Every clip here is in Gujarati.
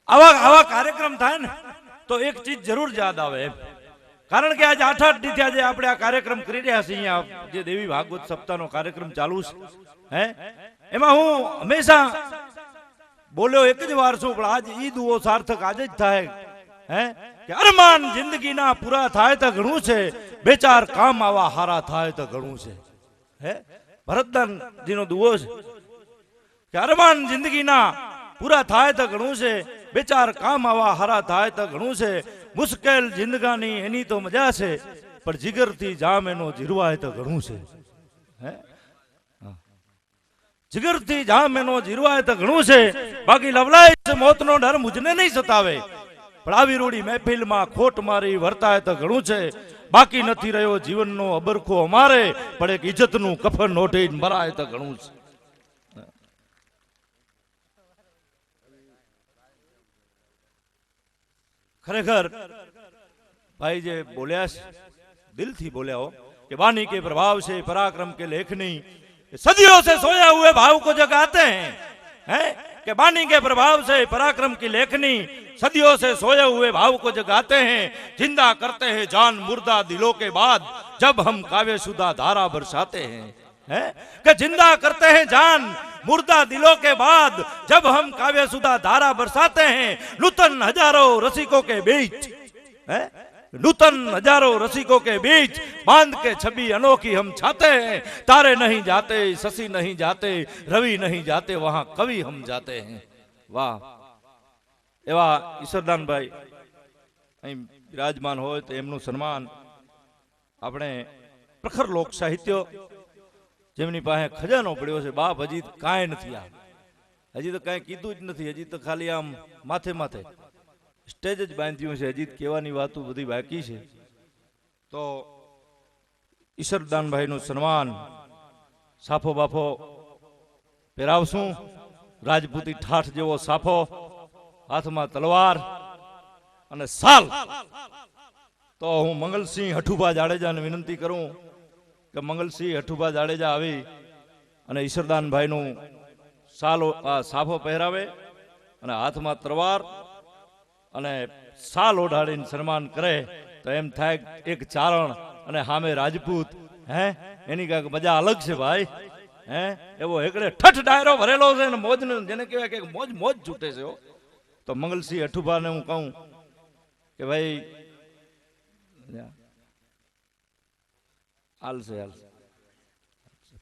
આવા આવા કાર્યક્રમ થાય ને તો એક ચીજ જરૂર યાદ આવે એમ. કારણ કે આજે 8 દિવસે આજે આપણે આ કાર્યક્રમ કરી રહ્યા છીએ, અહીંયા જે દેવી ભાગવત સપ્તાહનો કાર્યક્રમ ચાલુ છે, હે એમાં હું હંમેશા બોલ્યો એક જ વાર છું, પણ આજ ઈ દુઓ સાર્થક આજે જ થાય, હે કે અરમાન જિંદગીના પૂરા થાય તો ઘણું છે, બે ચાર કામ આવા હારા થાય તો ઘણું છે. હે ભરતદાનજીનો દુઓ છે કે અરમાન જિંદગીના પૂરા થાય તો ઘણું છે, બે ચાર કામ આવા હારા થાય તો ઘણું છે, મુશ્કેલ જિંદગાની એની તો મજા છે, પણ જીગરથી જામ એનો જીરવાય તો ઘણું છે. હે જીગરથી જામ એનો જીરવાય તો ઘણું છે, બાકી લવલાય મોતનો ડર મુજને નહીં સતાવે, પણ આવી રૂડી મહેફિલમાં ખોટ મારી વર્તાય તો ઘણું છે, બાકી નથી રહ્યો જીવનનો અબરખો અમારે, પણ એક ઇજ્જતનું કફન ઓઢીને મરાય તો ઘણું છે. ખરેખર ભાઈ જે બોલ્યા છે દિલથી બોલ્યા हो कि वाणी के प्रभाव से पराक्रम के लेखनी सदियों से सोया हुए भाव को जगाते हैं कि वाणी के प्रभाव से पराक्रम की लेखनी सदियों से सोए हुए भाव को जगाते हैं, जिंदा करते हैं जान मुर्दा दिलों के बाद जब हम काव्य शुदा धारा बरसाते हैं कि जिंदा करते हैं जान मुर्दा दिलों के बाद जब हम काव्य सुधा धारा बरसाते हैं, नूतन हजारों रसिकों के बीच, नूतन हजारों रसिकों के बीच बांध के छवि अनोखी हम छाते हैं, तारे नहीं जाते शशि नहीं जाते रवि नहीं जाते वहां कवि हम जाते हैं. वाह एवा ईश्वरदान भाई અહીં વિરાજમાન હોય તો એમનું સન્માન આપણે પ્રખર લોક સાહિત્ય જેમની પાસે ખજાનો પડ્યો છે, બાપ હજી કાંઈ નથી, હજી તો કાંઈ કીધું જ નથી, હજી તો ખાલી આમ માથે માથે સ્ટેજ જ બાંધ્યું છે, હજી કહેવાની વાતો બધી બાકી છે. તો ઈશ્વરદાનભાઈનું સન્માન સાફો બાફો પહેરાવશું, રાજપૂતી ઠાઠ જેવો સાફો, હાથમાં તલવાર અને સાલ. તો હું મંગલસિંહ હઠુભા જાડેજાને વિનંતી કરું કે મંગલસિંહ હઠુભા જાડેજા આવી અને ઈશ્વરદાનભાઈનું સાફો પહેરાવે અને હાથમાં તલવાર અને સાલ ઓઢાડીને સન્માન કરે, તો એમ થાય એક ચારણ અને સામે રાજપૂત, હે એની કાંઈક મજા અલગ છે ભાઈ. હે એવો એકડે ઠઠ ડાયરો ભરેલો છે ને મોજ, જેને કહેવાય કે મોજ મોજ છૂટે છે. તો મંગલસિંહ હઠુભાને હું કહું કે ભાઈ હાલશે હાલશે,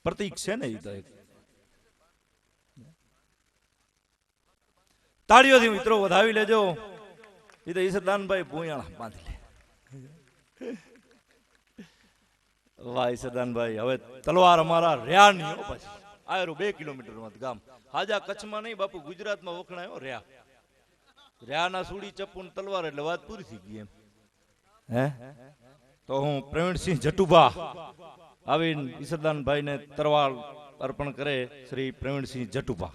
પ્રતીક છે ને એ તો એક. તાળીઓથી મિત્રો વધાવી લેજો. એ તો ઈશ્વરદાનભાઈ ભૂયાણા બાંધી લે. વાહ ઈશ્વરદાનભાઈ, હવે તલવાર અમારા રહ્યા નહીં હો, પછી આયરું 2 કિલોમીટર ગામ, હાજા કચ્છમાં નહીં બાપુ, ગુજરાતમાં વખણાયો રહ્યા. રહ્યાના સુડી ચપ્પુ તલવાર એટલે વાત પૂરી થઈ ગઈ એમ. હે તો હું પ્રવીણસિંહ જટુભા આવીને ઈશ્વરદાનભાઈને તલવાર અર્પણ કરે, શ્રી પ્રવીણસિંહ જટુભા.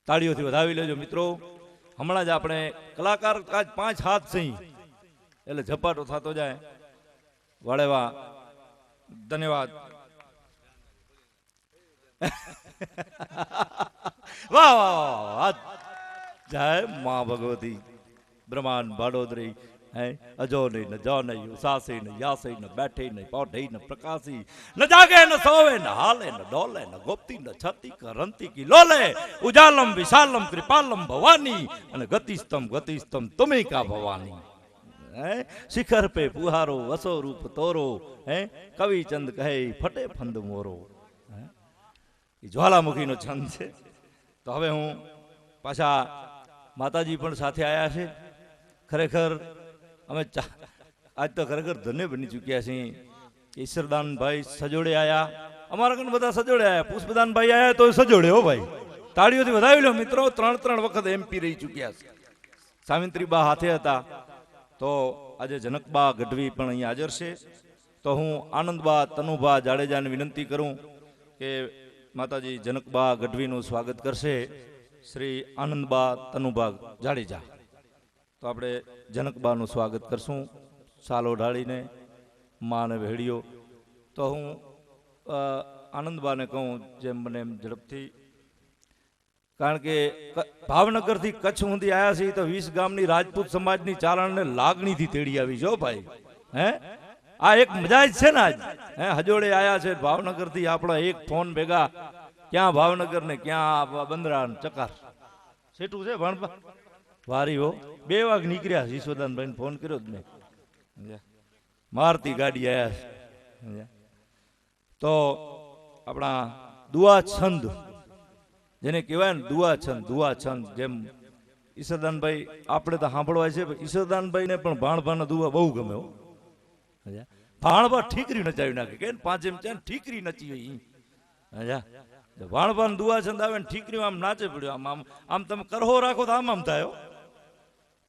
તાળીઓથી વધાવી લેજો મિત્રો. હમણાં જ આપણે કલાકાર આજ 5 હાથ સહી એટલે ઝપાટો થતો જાય. વાળેવા ધન્યવાદ. વાહ વાહ વાહ, જય મા ભગવતી બ્રહ્માંડ ભાડોદરી. અજો નહીં ન જો નહીં ઉસાસી ન યાસી ન બેઠી ન પૌઢી ન પ્રકાશી ન જાગે ન સોવે ન હાલે ન ડોલે ન ગોપતી ન છતી કરંતી કી લોલે ઉજાલમ વિશાલમ કૃપાલમ ભવાની અને ગતિસ્તમ તુમે કા ભવાની. શિખર પે પુહારો વસો રૂપ તોરો, કવિ ચંદ કહે ફટે ફંદ મોરો. એ જ્વાલામુખીનો છંદ છે. તો હવે હું પાછા માતાજી પણ સાથે આવ્યા છે. ખરેખર અમે આજ તો ખરેખર ધન્ય બની ચૂક્યા છીએ. ઈશ્વરદાનભાઈ સજોડે આવ્યા, અમારા કણ બધા સજોડે આવ્યા, પુષ્પદાનભાઈ આવ્યા તો સજોડે હો ભાઈ. તાળીઓથી વધાવી લો મિત્રો. 3 વખત MP રહી ચૂક્યા છે. સાવિત્રીબા હાથે હતા, તો આજે જનકબા ગઢવી પણ અહીંયા હાજર છે. તો હું આનંદબા તનુભા જાડેજાને વિનંતી કરું કે માતાજી જનકબા ગઢવીનું સ્વાગત કરશે, શ્રી આનંદબા તનુભા જાડેજા. તો આપણે જનકબાનું સ્વાગત કરશું સાલો ઢાળીને, માને ભેળીઓ. તો હું આનંદબાને કહું જેમ બને એમ ઝડપથી કારણ કે ભાવનગરથી કચ્છ સુધી આવ્યા છે તો 20 ગામની રાજપૂત સમાજની ચારણને લાગણીથી તેડી આવી જો ભાઈ. હે આ એક મજા જ છે ને આજ. હે હજોડે આયા છે ભાવનગરથી આપણા એક ફોન ભેગા, ક્યાં ભાવનગર ને ક્યાં બંદરા ચકાર સેટું છે ભણપા વારી હો. 2 વાગ નીકળ્યા ઈશ્વરદાનભાઈને ફોન કર્યો જ મેં, મારતી ગાડી આયા છે. તો આપણા દુઆ છંદ જેને કહેવાય ને દુઆ છંદ, જેમ ઈશ્વરદાનભાઈ આપણે તો સાંભળવા છે, ઈશ્વરદાનભાઈને પણ ભાણભાના દુઆ બહુ ગમે હો. ભાણભા ઠીકરી નચાવી નાખે કે 5 એમ છે ઠીકરી નચી હોય. ભાણભાન દુઆ છંદ આવે ને ઠીકરી આમ નાચે પડ્યો, આમ આમ આમ તમે કરહો રાખો તો આમ આમ થાય.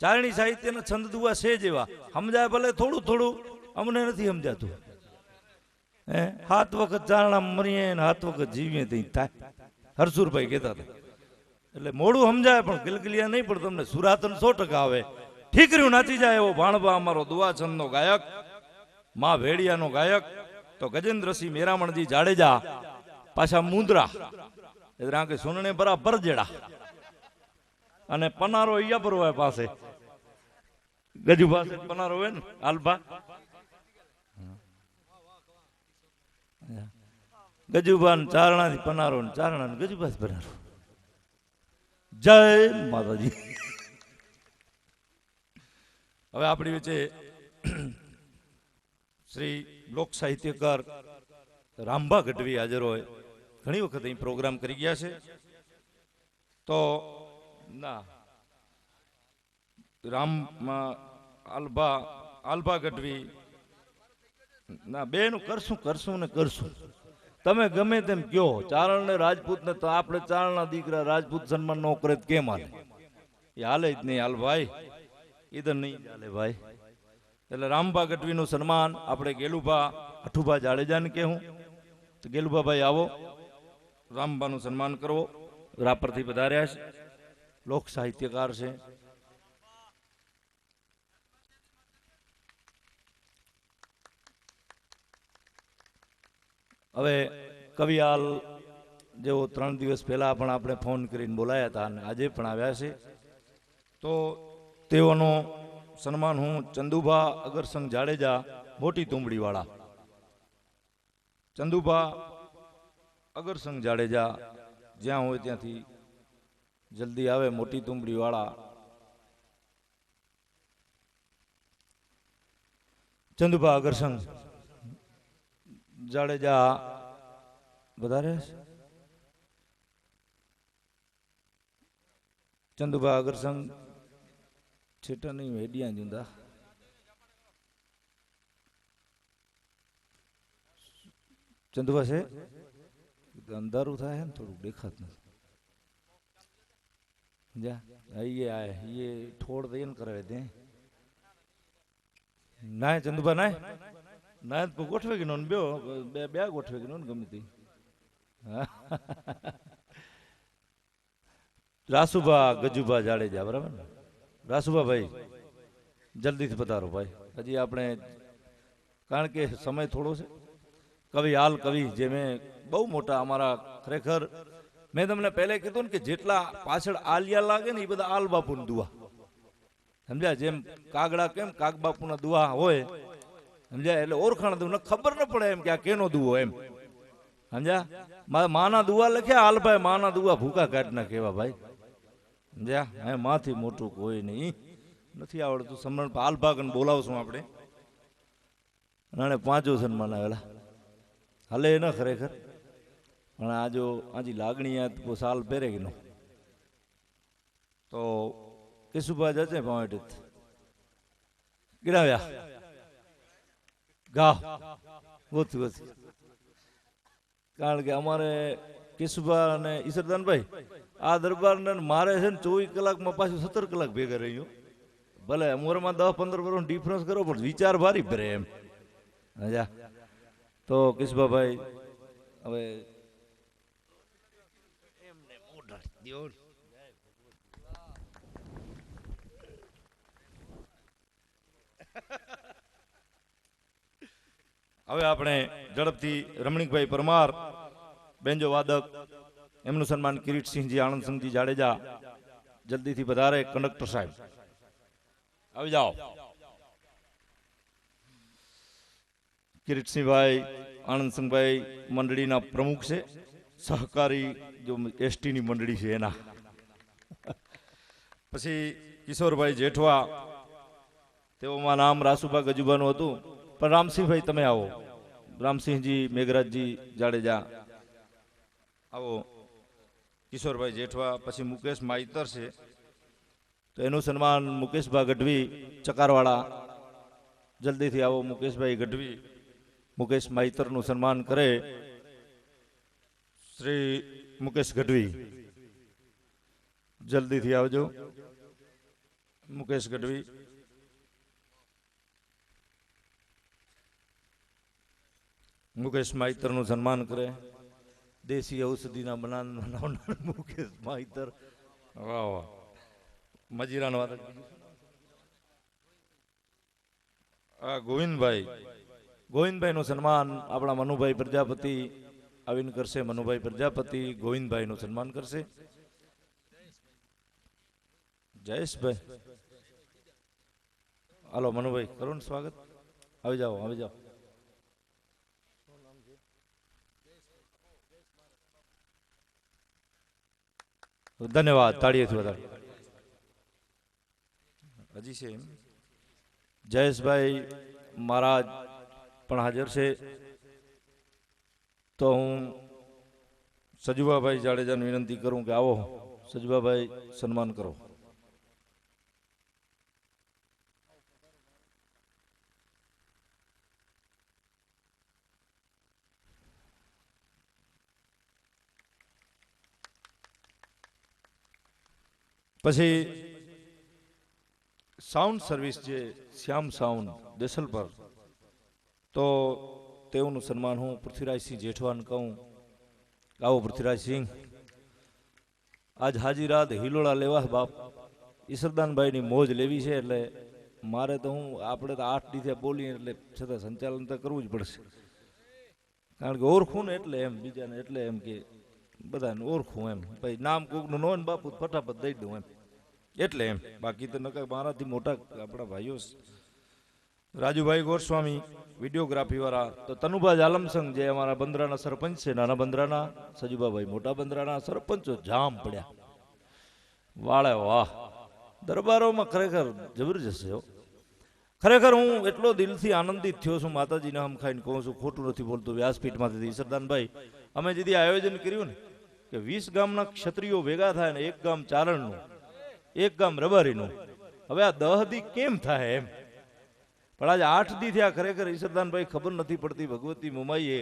ચારણી સાહિત્યના છંદ દુઆ છે જેવા સમજાય, ભલે થોડું થોડું અમને નથી સમજાતું. 7 વખત ચારણા મરીએ ને 7 વખત જીવીએ ત્યાં થાય, હરસુરભાઈ કહેતા હતા. એટલે મોડું સમજાય પણ ગિલગિલિયા નહીં, પણ તમને સુરાતન 100% આવે. ઠીકરીઓ નાચી જાય એવો ભાણભા અમારો દુઆ છંદનો ગાયક, માં ભેડિયાનો ગાયક. તો ગજેન્દ્રસિંહ મેરામણજી જાડેજા પાછા મુંદ્રા એટલે કે સોનણે બરાબર જેડા અને પનારો ઈયાપર હોય પાસે, ગજુ પાસે પનારો હોય ને આલભા, ગજુબાન ચારણાથી પનારો ને ચારણા ને ગજુબાસ પનારો. જય માતાજી. હવે આપણી વચ્ચે શ્રી લોક સાહિત્યકાર રામભા ગઢવી હાજર હોય. ઘણી વખત અહીં પ્રોગ્રામ કરી ગયા છે. તો ના આલભા ગઢવી ના બેનું કરશું ને કરશું. તમે ગમે તેમ કયો, ચારણ ને રાજપૂત ને તો આપણે ચારણના દીકરા રાજપૂત સન્માન નો કરે કેમ હાલે? એ હાલે જ નહીં હાલ ભાઈ, ઈધર નહીં હાલે ભાઈ. એટલે રામભા ગઢવીનું સન્માન આપણે ગેલુભા અઠુભા જાડેજાને કહેવું. તો ગેલુભા ભાઈ આવો, રામભાનું સન્માન કરવો. રાપરથી પધાર્યા છે, લોક સાહિત્યકાર છે. હવે કવિયાલ જેવો 3 દિવસ પહેલા પણ આપણે ફોન કરીને બોલાયા હતા અને આજે પણ આવ્યા છે. તો તેઓનો સન્માન હું ચંદુભા અગરસંગ જાડેજા, મોટી તુંબડી વાળા. ચંદુભા અગરસંગ જાડેજા જ્યાં હોય ત્યાંથી જલ્દી આવે, મોટી તુંબડી વાળા. ચંદુભા અગરસંગ જાડેજા વધારે ચંદુભા અગરસંગ છેટા નહીં હેડિયા જુંદા ચંદુભા છે. અંધારું થાય ને થોડુંક દેખાત નથી. જા ये ठोड़ दे करे दे ના ચંદુભા ના ગોઠવે કે નો બે ગોઠવે કે નો ગમે તે. રાસુભા ગજુભા જાડેજા બરાબર ને? રાસુભા ભાઈ જલ્દીથી પધારો ભાઈ. હજી આપણે કારણ કે સમય થોડો છે. કવિ હાલ કવિ જે મેં બહુ મોટા અમારા ખરેખર મેં તમને પહેલે કીધું ને કે જેટલા પાછળ આલિયા લાગે ને એ બધા આલ બાપુની દુઆ સમજ્યા. જેમ કાગડા કેમ કાગ બાપુના દુઆ હોય સમજ્યા, એટલે ઓળખાણ દઉં ખબર ન પડે એમ કે આ કેનો દુઓ એમ સમજ્યા. માના દુઆ લખ્યા હાલભાઈ, માના દુઆ ભૂકા કાઢ ના કેવા ભાઈ સમજ્યા. હે માથી મોટું કોઈ નહીં, નથી આવડતું સમરણ. હાલભાગને બોલાવશું આપણે. અને 5 સન્માન આવેલા હાલે ન ખરેખર, પણ આજી લાગણી આ સાલ પહેરે કે નો. તો કેશુભા જશે પાવટ ગિરાવ્યા ગાવ ગોતી ગોતી. કારણ કે અમારે કેશુભા અને ઈશ્વરદાનભાઈ આ દરબારને મારે છે ને 24 કલાકમાં પાછું 17 કલાક ભેગા રહ્યું. ભલે ઉંમરમાં 10-15 વર્ષનો ડિફરન્સ કરો પણ વિચાર ભારી ભરે એમ. હા તો કેશુભાભાઈ હવે હવે આપણે ઝડપથી રમણીકભાઈ પરમાર બેન્જો વાદક એમનું સન્માન કિરીટસિંહજી આનંદસિંહજી જાડેજા જલ્દીથી વધારે કંડક્ટર સાહેબ આવી જાઓ. કિરીટસિંહભાઈ આનંદસિંહભાઈ મંડળીના પ્રમુખ છે, સહકારી જો એસટીની મંડળી છે એના. પછી કિશોરભાઈ જેઠવા, તેઓમાં નામ રાસુભા ગજુભાનું હતું, પણ રામસિંહભાઈ તમે આવો. રામસિંહજી મેઘરાજજી જાડેજા આવો. કિશોરભાઈ જેઠવા. પછી મુકેશ માઈતર છે, તો એનું સન્માન મુકેશભાઈ ગઢવી ચકારવાળા, જલ્દીથી આવો. મુકેશભાઈ ગઢવી, મુકેશ માઈતરનું સન્માન કરે શ્રી મુકેશ ગઢવી, જલ્દીથી આવજો. મુકેશ ગઢવી. મુકેશ માઈતરનું સન્માન કરે. દેશી ઔષધિના બનાવનાર મુકેશ માઈતર. વાહ વાહ, મજીરાનો વાત. ગોવિંદભાઈ નું સન્માન આપણા મનુભાઈ પ્રજાપતિ આવીને કરશે. મનુભાઈ પ્રજાપતિ ગોવિંદભાઈ નું સન્માન કરશે. જયેશભાઈ હાલો, મનુભાઈ કરો ને સ્વાગત. આવી જાઓ, આવી જાઓ. ધન્યવાદ, તાળીઓથી વધારે. હજી છે એમ. જયેશભાઈ મહારાજ પણ હાજર છે, તો હું સજુભાભાઈ જાડેજાને વિનંતી કરું કે આવો સજુભાભાઈ, સન્માન કરો. પછી સાઉન્ડ સર્વિસ જે શ્યામ સાઉન્ડ દેસલપર, તો તેઓનું સન્માન હું પૃથ્વીરાજસિંહ જેઠવાને કહું. આવો પૃથ્વીરાજસિંહ. આજ હાજી રાત હિલોળા લેવા બાપ. ઈસરદાનભાઈની મોજ લેવી છે, એટલે મારે તો આપણે તો 8 દિવસે બોલીએ એટલે છતાં સંચાલન તો કરવું જ પડશે, કારણ કે ઓળખું ને એટલે એમ, બીજાને એટલે એમ કે બધાને ઓળખું એમ. ભાઈ નામ કોકનું ન હોય ને બાપુ ફટાફટ દઈ દઉં એમ, એટલે એમ. બાકી તો નકર મારાથી મોટા આપણા ભાઈઓ રાજુભાઈ ગોસ્વામી વિડીયોગ્રાફી વાળા, તો તનુભા જાલમસંગ જે અમારા બંદરાના સરપંચ છે, નાના બંદરાના. સજુભાભાઈ મોટા બંદરાના સરપંચો જામ પડ્યા. વાળે વાહ, દરબારોમાં ખરેખર જબરજસ્ત છે. ખરેખર હું એટલો દિલથી આનંદિત થયો છું, માતાજીને હમ ખાઈને કહું છું, ખોટું નથી બોલતો. વ્યાસપીઠમાંથી ઈસરદાનભાઈ અમે જેથી આયોજન કર્યું ને કે 20 ગામના ક્ષત્રિયો ભેગા થાય ને એક ગામ ચારણનું, એક ગામ રબારીનું. હવે આ 10 દી કેમ થાય એમ, પણ આજે 8 દી થયા. ખરેખર ઈસરદાનભાઈ ખબર નથી પડતી ભગવતી મુમાઈએ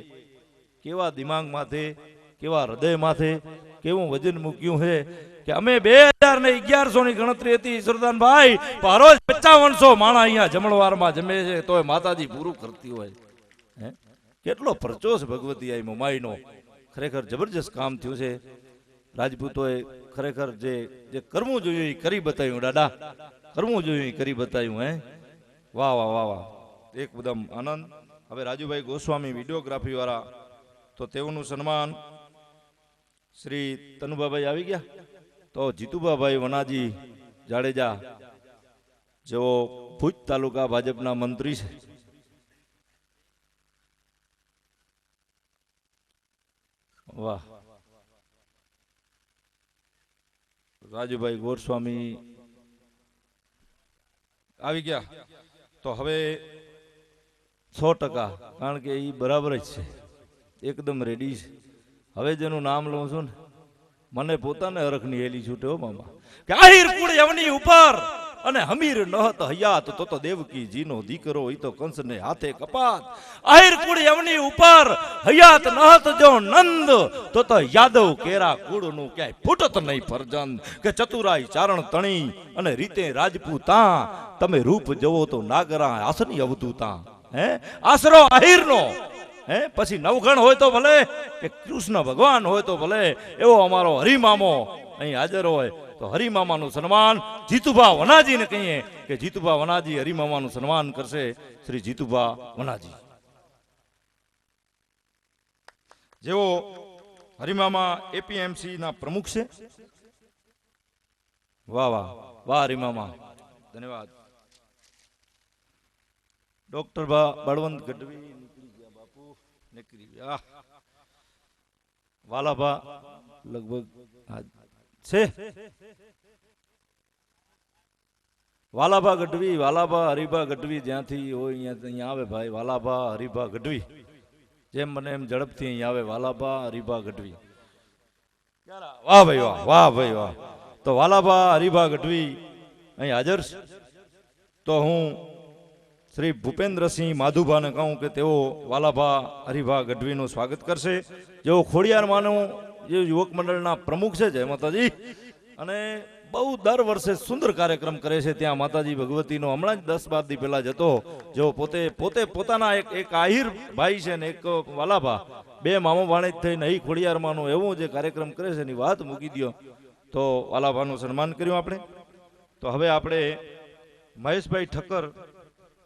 કેવા દિમાગ માથે, કેવા હૃદય માથે કેવું વજન મૂક્યું છે કે અમે 2011 ની ગણતરી હતી ઈસરદાનભાઈ, રોજ 5500 માણા અહીંયા જમણવારમાં જમે છે, તોય માતાજી પૂરું કરતી હોય. હે કેટલો પરચો છે ભગવતી આ મુમાઈનો. ખરેખર જબરજસ્ત કામ થયું છે. રાજપૂતોએ ખરેખર જે કરવું જોઈએ એ કરી બતાવ્યું. દાદા કરવું જોઈએ એ કરી બતાવ્યું. હે વાહ વાહ વાહ વાહ, એકદમ આનંદ. હવે રાજુભાઈ ગોસ્વામી વિડીયોગ્રાફી વાળા, તો તેઓનું સન્માન શ્રી તનુભાભાઈ આવી ગયા. તો જીતુભાભાઈ વનાજી જાડેજા, જેઓ ભુજ તાલુકા ભાજપના મંત્રી છે. વાહ, રાજુભાઈ ગોસ્વામી આવી ગયા. તો હવે 100%, કારણ કે એ બરાબર જ છે, એકદમ રેડી છે. હવે જેનું નામ લઉં છું ને મને પોતાને હરખની હેલી છૂટે હો મામા, કે આહિર કુળ યવની ઉપર અને હમીર નહત હયાત, તો દેવકી જીનો દીકરો ઈ તો કંસને હાથે કપાત. આહિર કુળ યવની ઉપર હયાત નહત જો નંદ, તો યાદવ કેરા કુળનું ક્યાંય ફૂટત નહીં ફરજંદ. કે ચતુરાઈ ચારણ તણી અને રીતે રાજપૂતા, તમે રૂપ જવો તો નાગરા આસની અવધૂતા. હે આશરો આહિરનો. હે પછી નવગણ હોય તો ભલે, કે કૃષ્ણ ભગવાન હોય તો ભલે, એવો અમારો હરિમામો અહીં હાજર હોય, તો હરિમામાનું સન્માન જીતુભા વનાજીને કહીએ કે જીતુભા વનાજી હરિમામાનું સન્માન કરશે. શ્રી જીતુભા વનાજી, જેઓ હરિમામા એપીએમસી ના પ્રમુખ છે. વાહ વાહ વાહ હરિમામા, ધન્યવાદ. ડોક્ટર બળવંત ગઢવી નીકળી ગયા બાપુ, નીકળી ગયા. વાલાભા લગભગ છે. વાલાભા ગઢવી, વાલાભા હરિભા ગઢવી, જ્યાંથી હોય અહીંયા આવે ભાઈ. વાલાભા હરિભા ગઢવી, જેમ મને એમ ઝડપથી અહીં આવે. વાલાભા હરિભા ગઢવી, વાહ ભાઈ વાહ, વાહ ભાઈ વાહ. તો વાલાભા હરિભા ગઢવી અહીં હાજર છે. તો હું શ્રી ભૂપેન્દ્રસિંહ માધુભાને કહું કે તેઓ વાલાભા હરિભા ગઢવીનું સ્વાગત કરશે. જેઓ ખોડિયારમાંનું જે યુવક મંડળના પ્રમુખ છે, જય માતાજી. અને બહુ દર વર્ષે સુંદર કાર્યક્રમ કરે છે ત્યાં માતાજી ભગવતીનો. હમણાં જ 10-12 દી પહેલા જતો, જેઓ પોતે પોતાના એક આહિર ભાઈ છે ને એક વાલાભા, બે મામો ભાણેજ થઈને અહીં ખોડિયારમાંનો એવો જે કાર્યક્રમ કરે છે એની વાત મૂકી દો. તો વાલાભાનું સન્માન કર્યું આપણે. તો હવે આપણે મહેશભાઈ ઠક્કર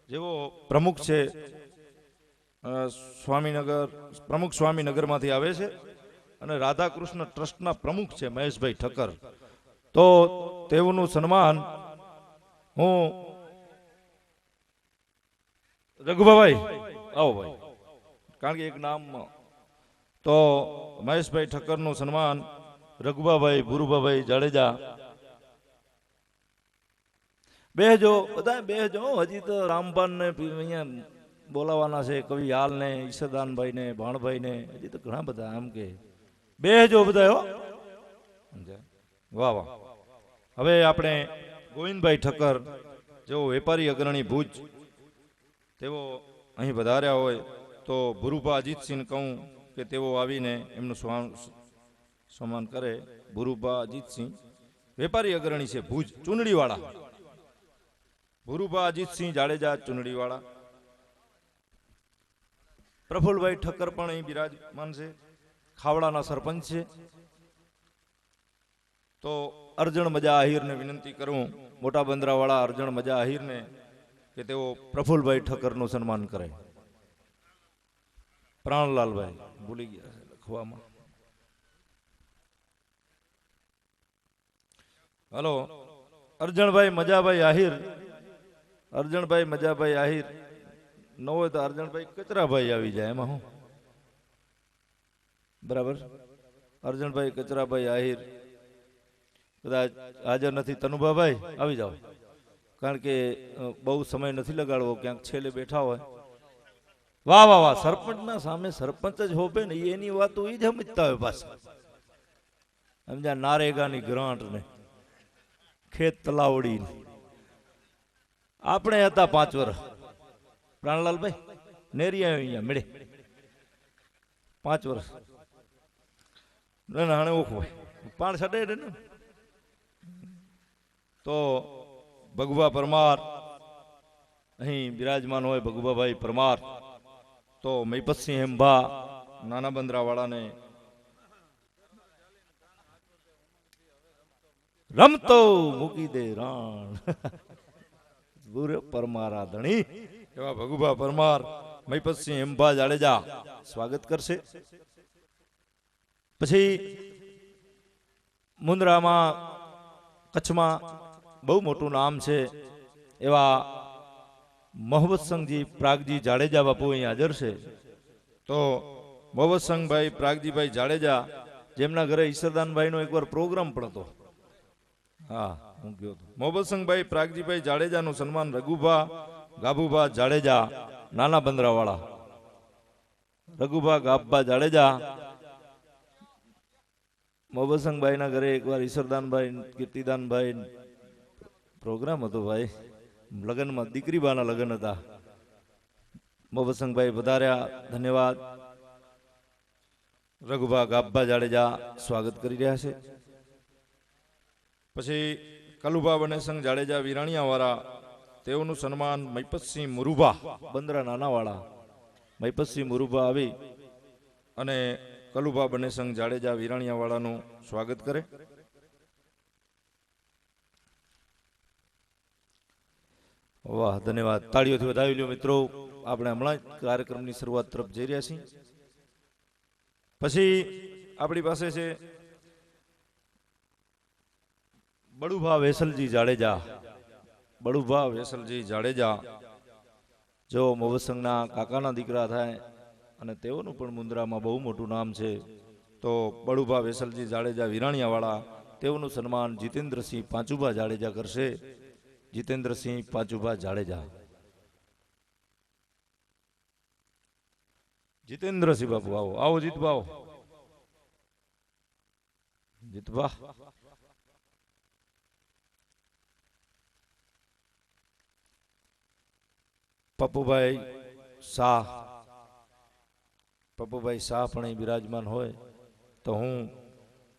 જેવો પ્રમુખ છે, પ્રમુખ સ્વામીનગરમાંથી આવે છે અને રાધાકૃષ્ણ ટ્રસ્ટના પ્રમુખ છે મહેશભાઈ ઠક્કર. તો તેઓનું સન્માન હું રઘુભાઈ, આવો ભાઈ, કારણ કે એક નામ. તો મહેશભાઈ ઠક્કરનું સન્માન રઘુભાઈ ભુરુભાઈ જાડેજા. બેહજો બધા, બેહજો. હજી તો રામપાન ને અહીંયા બોલાવાના છે, કવિ હાલ ને ઈશરદાનભાઈ ને ભાણભાઈ ને, હજી તો ઘણા બધા. આમ કે બેહજો બધા હો. વાહ વાહ. હવે આપણે ગોવિંદભાઈ ઠક્કર જેઓ વેપારી અગ્રણી ભુજ, તેઓ અહીં વધાર્યા હોય તો ભુરુભા અજીતસિંહ કહું કે તેઓ આવીને એમનું સન્માન કરે. ભુરુભા અજીતસિંહ વેપારી અગ્રણી છે ભુજ, ચુનડીવાળા. ભુરુભા અજીતસિંહ જાડેજા, ચુનડીવાળા. પ્રફુલભાઈ ઠક્કર પણ અહીં બિરાજમાન છે, ખાવડાના સરપંચ છે. તો અરજણ મજા આહિરને વિનંતી કરું, મોટા બંદરાવાળા અરજણ મજા આહિરને, કે તેઓ પ્રફુલભાઈ ઠક્કરનું સન્માન કરે. પ્રાણલાલભાઈ ભૂલી ગયા છે લખવામાં. હલો, અરજણભાઈ મજાભાઈ આહિર, અરજણભાઈ મજાભાઈ આહિર. ન હોય તો અરજણભાઈ કચરાભાઈ આવી જાય, એમાં હું બરાબર. અરજણભાઈ કચરાભાઈ આહિર કદાચ હાજર નથી. તનુભાભાઈ આવી જાઓ, કારણ કે બહુ સમય નથી લગાડવો, ક્યાંક છેલ્લે બેઠા હોય. વાહ વાહ વાહ. સરપંચના સામે સરપંચ જ હોપે ને, એની વાતો એ જ સમજતા હોય પાછા. સમજ્યા? નારેગાની ગ્રાન્ટ ને ખેત તલાવડી. આપણે હતા 5 વર્ષ, પ્રાણલાલભાઈ નેરિયા અહીંયા મળે 5 વર્ષ. હાણે ઓખો પાણ છડે ને. તો ભગુભા પરમાર અહીં બિરાજમાન હોય, ભગુભાભાઈ પરમાર. તો મૈપતસિંહ હેમભા નાના બંદરાવાળાને રમતો મૂકી દે રાણ બુરે પરમારા ધણી એવા ભગુભા પરમાર, મૈપતસિંહ હેમભા જાડેજા સ્વાગત કરશે. પછી મુન્દ્રામાં, કચ્છમાં બહુ મોટું નામ છે એવા મોહબ્બતસંગજી પ્રાગજી જાડેજા બાપુ અહીં હાજર છે. તો મોહબ્બતસંગભાઈ પ્રાગજીભાઈ જાડેજા, જેમના ઘરે ઈશરદાનભાઈનો એકવાર પ્રોગ્રામ પણ હતો. હા, હું ગયો હતો. મોહબ્બતસંગભાઈ પ્રાગજીભાઈ જાડેજાનું સન્માન રઘુભા ગાભુભા જાડેજા, નાના બંદરાવાળા. રઘુભા ગાભભા જાડેજા. મોહબ્બતસંગભાઈના ઘરે એકવાર ઈશરદાનભાઈ, કીર્તિદાનભાઈ પ્રોગ્રામ હતો ભાઈ. લગ્નમાં દીકરીબાના લગ્ન હતા. મોહબ્બતસંગભાઈ વધાર્યા, ધન્યવાદ. રઘુભા ગાભભા જાડેજા સ્વાગત કરી રહ્યા છે. પછી કલુભા બનેસંગ જાડેજા વિરાણિયાવાળા, તેઓનું સન્માન મૈપતસિંહ મુરુભા બંદરા નાનાવાળા. મૈપતસિંહ મુરુભા આવી અને કલુભા બનેસંગ જાડેજા વિરાણિયાવાળાનું સ્વાગત કરે. વાહ, ધન્યવાદ. તાળીઓથી વધાવી લ્યો મિત્રો. આપણે હમણાં જ કાર્યક્રમની શરૂઆત તરફ જઈ રહ્યા છીએ. પછી આપણી પાસે છે બળુભા વેસલજી જાડેજા. બળુભા વેસલજી જાડેજા જો મોવસંગના કાકાના દીકરા થાય અને તેઓનું પણ મુન્દ્રામાં બહુ મોટું નામ છે. તો બળુભા વેસલજી જાડેજા વિરાણિયાવાળા, તેઓનું સન્માન જીતેન્દ્રસિંહ પાંચુભા જાડેજા કરશે. જીતેન્દ્રસિંહ પાંચુભા જાડેજા. જીતેન્દ્રસિંહ બાપુ આવો, આવો જીતભા, આવો જીતભા. પપ્પુભાઈ શાહ, પપ્પુભાઈ શાહ પણ અહીં બિરાજમાન હોય તો હું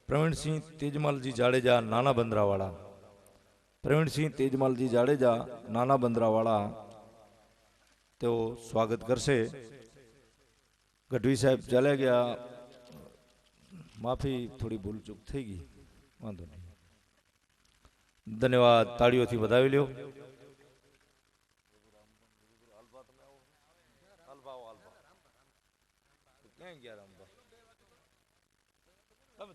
પ્રવીણસિંહ તેજમાલજી જાડેજા નાના બંદરાવાળા, પ્રવીણસિંહ તેજમાલજી જાડેજા નાના બંદરાવાળા તેઓ સ્વાગત કરશે. ગઢવી સાહેબ ચાલ્યા ગયા, માફી, થોડી ભૂલચૂક થઈ ગઈ, વાંધો નહીં. ધન્યવાદ, તાળીઓથી વધાવી લ્યો.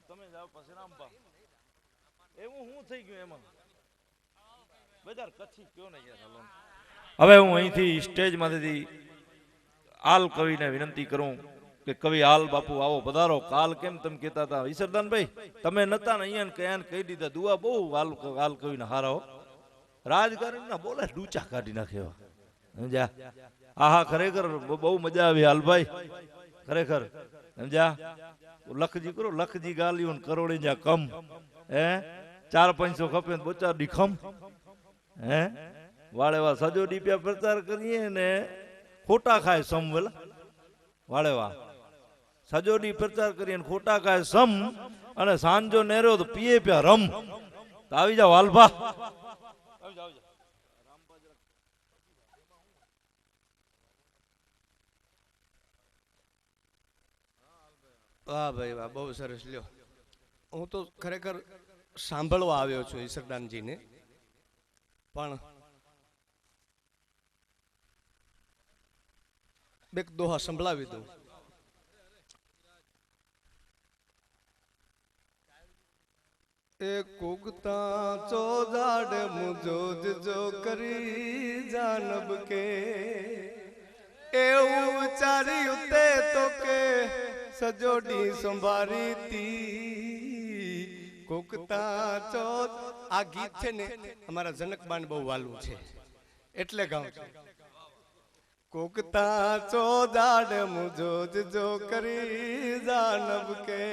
તમે જાઓ પછી રામબા. એવું શું થઈ ગયું એમાં? બજાર કચ્છી કયો ને યાર. હવે હું અહીંથી સ્ટેજમાંથી આલ કવિને વિનંતી કરું કે કવિ આલ બાપુ આવો પધારો. કાલ કેમ તમે કહેતા હતા ઈસરદાનભાઈ, તમે નતા ને અહીંયા કયાને કહી દીધા, દુઆ બહુ આલ કવિને હારા હો, રાજકારણના બોલે ડૂચા કાઢી નાખ્યો. સમજ્યા? આહા, ખરેખર બહુ મજા આવી હાલભાઈ, ખરેખર સમજ્યા? લખજી કરો, લખજી ગાલ્યું કરોડી જા કમ, હે 4-500 ખપે બોચાર દી ખમ, હે વાળેવા સજો ડીપ્યા પ્રચાર કરીએ ને ખોટા ખાય સમ. વેલા વાળેવા સજો ડી પ્રચાર કરીએ ને ખોટા ખાય સમ, અને સાંજો નેરો તો પીએ પ્યા રમ. તો આવી જાવ હાલભા, આવી જાવ. વાહ ભાઈ વાહ, બહુ સરસ. લ્યો, હું તો ખરેખર સાંભળવા આવ્યો છું ઈસરદાનજીને, પણ બે દોહા સંભળાવી દઉં. એ કુગતા ચોજાડ મુજો જો કરી જાનબ કે, એવું વિચાર્યું તે તો કે સજોડી સંભારી તી. કુગતા ચોદ, આ ગીત છે ને અમારા જનકબાન બહુ વાલું છે એટલે ગાઉં છું. કુગતા ચોજાડ મુજો જો કરી જાનબ કે,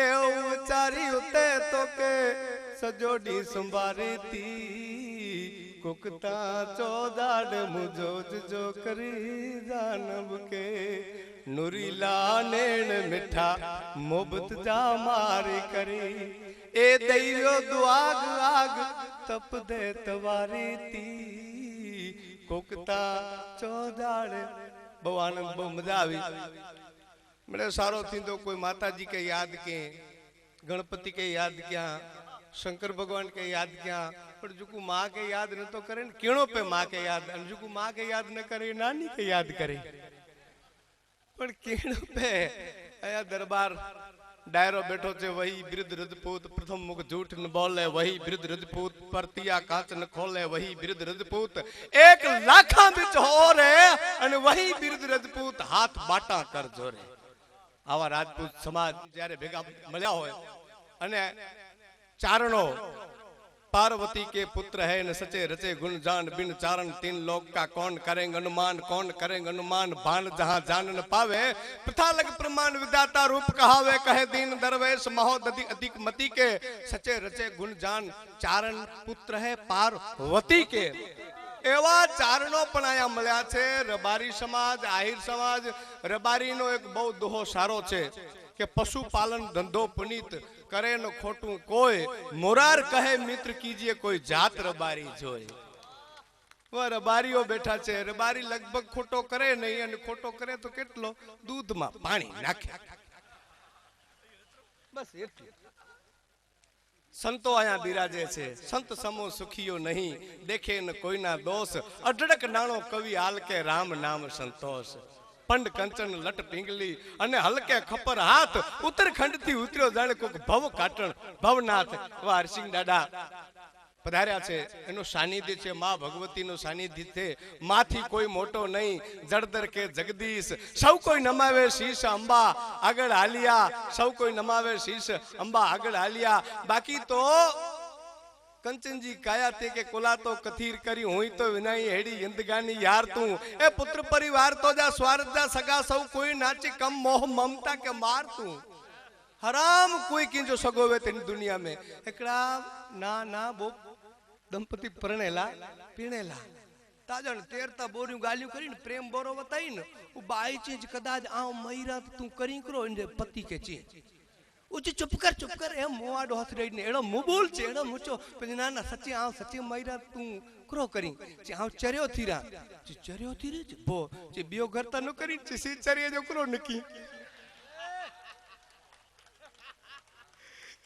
એવું વિચાર્યું તે તો કે સજોડી સંભારી તી. કુગતા ચોજાડ મુજો જો કરી જાનબ કે, નુરીલા નેણ મીઠા મોહબત જા મારી કરી, એ દૈયો દુઆગ આગ તપ દે તવારી તી. કુગતા ચોજાડ. બહુ આનંદ, બહુ મજા આવી. મને સારો થીંદો કોઈ માતાજી કે યાદ કે, ગણપતિ કે યાદ ક્યાં, શંकर भगवान के याद क्या, पर जुकू माँ के याद न तो करे, केणो पे माँ के याद, जुकू माँ के याद न करे नानी के याद करे, पर केणो पे आया दरबार डायरो बैठो छे. वही वृद्ध रजपूत प्रथम मुख झूठ न बोले, वही वृद्ध रजपूत परतिया कांच न खोले, वही वृद्ध रजपूत 1 लाखा बिच हो रे, अने वही वृद्ध रजपूत हाथ बाटा कर जोरे. आवा राजपूत समाज જ્યારે ભેગા મળ્યા હોય અને चारणो पार्वती के पुत्र है न सचे रचे गुण जान, बिन चारण 3 लोक का कौन करेंगे अनुमान, कौन करेंगे अनुमान, भान जहां जान न पावे, प्रथा लग प्रमाण विदाता रूप कहावे, कहे दीन दरवेश महोदधि अधिक मति के, सचे रचे गुण जान चारण पुत्र है पार्वती के. एवा चारणो पण आया मळ्या छे. रबारी समाज, आहिर समाज. रबारीनो एक बहु दोहो सारो छे के पशुपालन धंधो पुनीत करे न खोटू कोई, मोरार कहे मित्र कीजिए कोई जात रबारी जोई. वो रबारीओ बैठा छे. रबारी लगभग खोटो करे नहीं, अने खोटो करे तो केटलो दूध में पानी नाखे, बस एटલું. संतो आया बिराजे छे. संत समो सुखियो नहीं, देखे न कोई ना दोष, अढड़क नाणो कवि आल के राम नाम संतोष. पंड कंचन लट पिंगली अने हलके खपर हाथ उत्तरखंड थी उतर्यो जाने कोक भव काटण भवनाथ वा हरसिंह दादा पधार्या छे एनो सानिध्य छे मां भगवती नो सानिध्य छे माथी कोई मोटो नहीं जड़दर के जगदीश सौ कोई नमावे शीश अंबा आगळ हालिया सौ कोई नमावे शीश अंबा आगळ हालिया बाकी तो कंचन जी काया ते के कोला तो कथीर करी हुई तो विनाई हेड़ी इंदगानी यार तू ए पुत्र परिवार तो जा स्वार्थ जा सगा सौ कोई नाचे कम मोह ममता के मार तू हराम कोई की जो सगोवे तेनी दुनिया में एकड़ा ना ना बो दंपति परणेला पीणेला ताजण तेरता बोरियो गालियो करीने प्रेम बोरो बताई ने उ बाई चीज कदाच आ मईरा तू करी करो इने पति के ची उची चुप कर ए मोवाडो हाथ रेने एड़ो मु बोल छे एड़ो मुचो पे ना ना सच्ची आ सच्ची मईरा तू करो करी जे आ चर्यो थीरा जे चर्यो थीरे बो जे बियो घर ता न करी सी चरिए जो करो नकी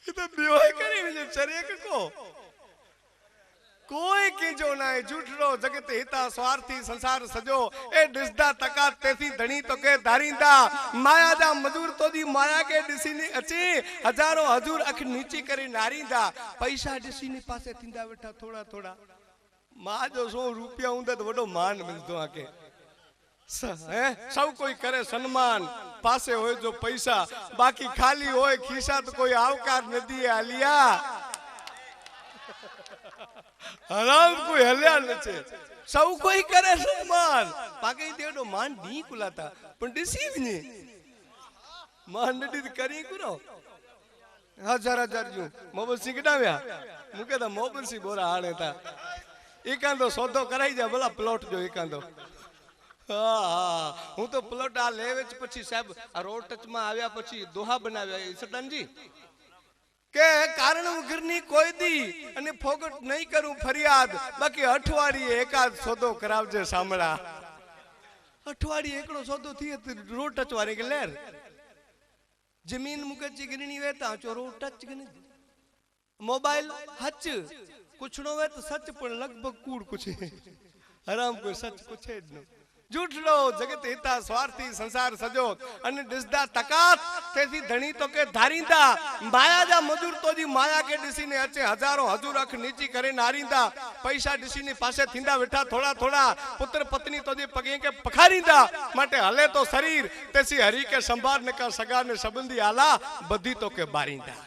ये तो बियो करी जे चरिए के को कोई कीजो ना झूठरो जगत हिता स्वार्थी संसार सजो ए डिसदा तका तेसी धणी तो के धारिंदा माया जा मजूर तो दी माया के डिसीनी अची हजारों हजूर अख नीची करे नारिंदा पैसा डिसीनी पासे थिंदा बेटा थोड़ा थोड़ा मां जो 100 रुपया हुंदा तो वडो मान मिलतो आके सब कोई करे सम्मान पासे होए जो पैसा बाकी खाली होए खीसा तो कोई आवकार न दिए आलिया हराम कोई हल्या नचे सब कोई करे सम्मान बाकी देडो मान नी कुलाता पण डिसीव नी मान नडी करी करो हजार जो मोबाइल सिकडाव्या मुके तो मोबाइल सी बोरा हाणे था एकांदो सौदो कराई जा भला प्लॉट जो एकांदो हाँ हूँ तो प्लॉट आ लेवे पछी साहब आ रोड टच में आव्या पछी दोहा बनाव्या सटन जी के कारण घरनी कोई दी अने फोगट नहीं करूं फरियाद बाकी अठवाड़ी एकाद सौदो करावजे सामड़ा अठवाड़ी एकड़ो सौदो थी रोड टच वाले के लेर जमीन मुकची गिरनी वेता चो रोड टच गने मोबाइल हच कुछ नो वे तो सच पर लगभग कूड़ कुछ हराम कोई सच कुछ है न झूठलो जगत हिता स्वार्थी संसार सजो अने डिसदा तकात तेसी धणी तो के धारिंदा माया जा मजूर तो जी माया के डिसीने अचे हजारों हजूर अख नीची करे नारिंदा पैसा डिसीने पासे थिंदा बैठा थोड़ा थोड़ा पुत्र पत्नी तो जी पगे के पखारिंदा माटे हले तो शरीर तेसी हरि के संभार न का सगा ने संबंधी आला बधी तो के बारिंदा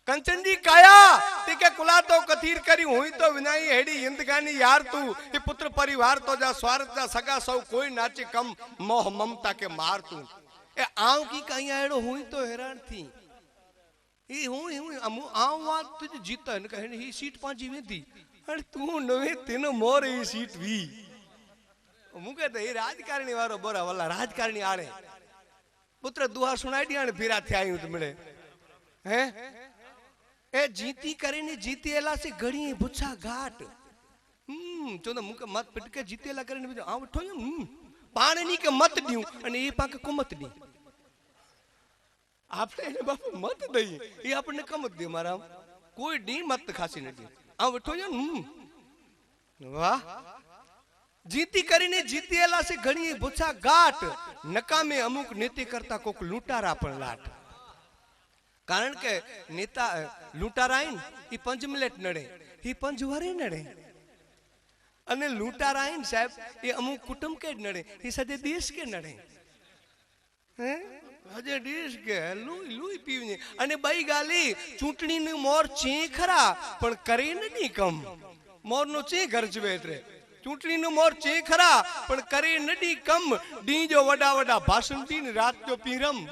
कंचन जी काया तिके कुला तो कथीर करी हुई तो विनाई हेड़ी इंदगानी यार तू ये पुत्र परिवार तो जा स्वार्थ जा सगा सौ कोई नाचे कम मोह ममता के मार तू ए आव की कहीं एड़ो हुई तो हैरान थी ई हुई आव बात तुझे जीता न कहे ही सीट पांची वेंदी अरे तू नवे तेनो मोर ई सीट वी मुके तो ई राजकारणी वारो बोरा वाला राजकारणी आणे पुत्र दुआ सुनाई दिया ने फिरा थे आयु तो मिले हैं ए जीती करीने जीतेला से घड़ी बुछा घाट चोंदा मुके मत पिटके जीतेला करीने आ वठो पाणनी के मत दियो अने ई पाके कुमत दी आपने ने बाप मत दई ई आपने कमत दे मारा कोई डी मत खासी न दी आ वठो वाह जीती करीने जीतेला से घड़ी बुछा घाट नकामे अमुक नीति करता कोक लूटारा पण लाट कारण के नेता लूटाराइन ई 5 मिनिट नडे ई 5 वारे नडे अने लूटाराइन साहब ये अमुक कुटुंब के नडे ई सजे देश के नडे हैं सजे देश के लुई लुई पीवने अने बई गाली चूंटणी नु मोर चे खरा पण करे नडी कम मोर नो चे गरजवे रे चूंटणी नु मोर चे खरा पण करे नडी कम डी जो वडा वडा भाषण दी ने रात जो पीरम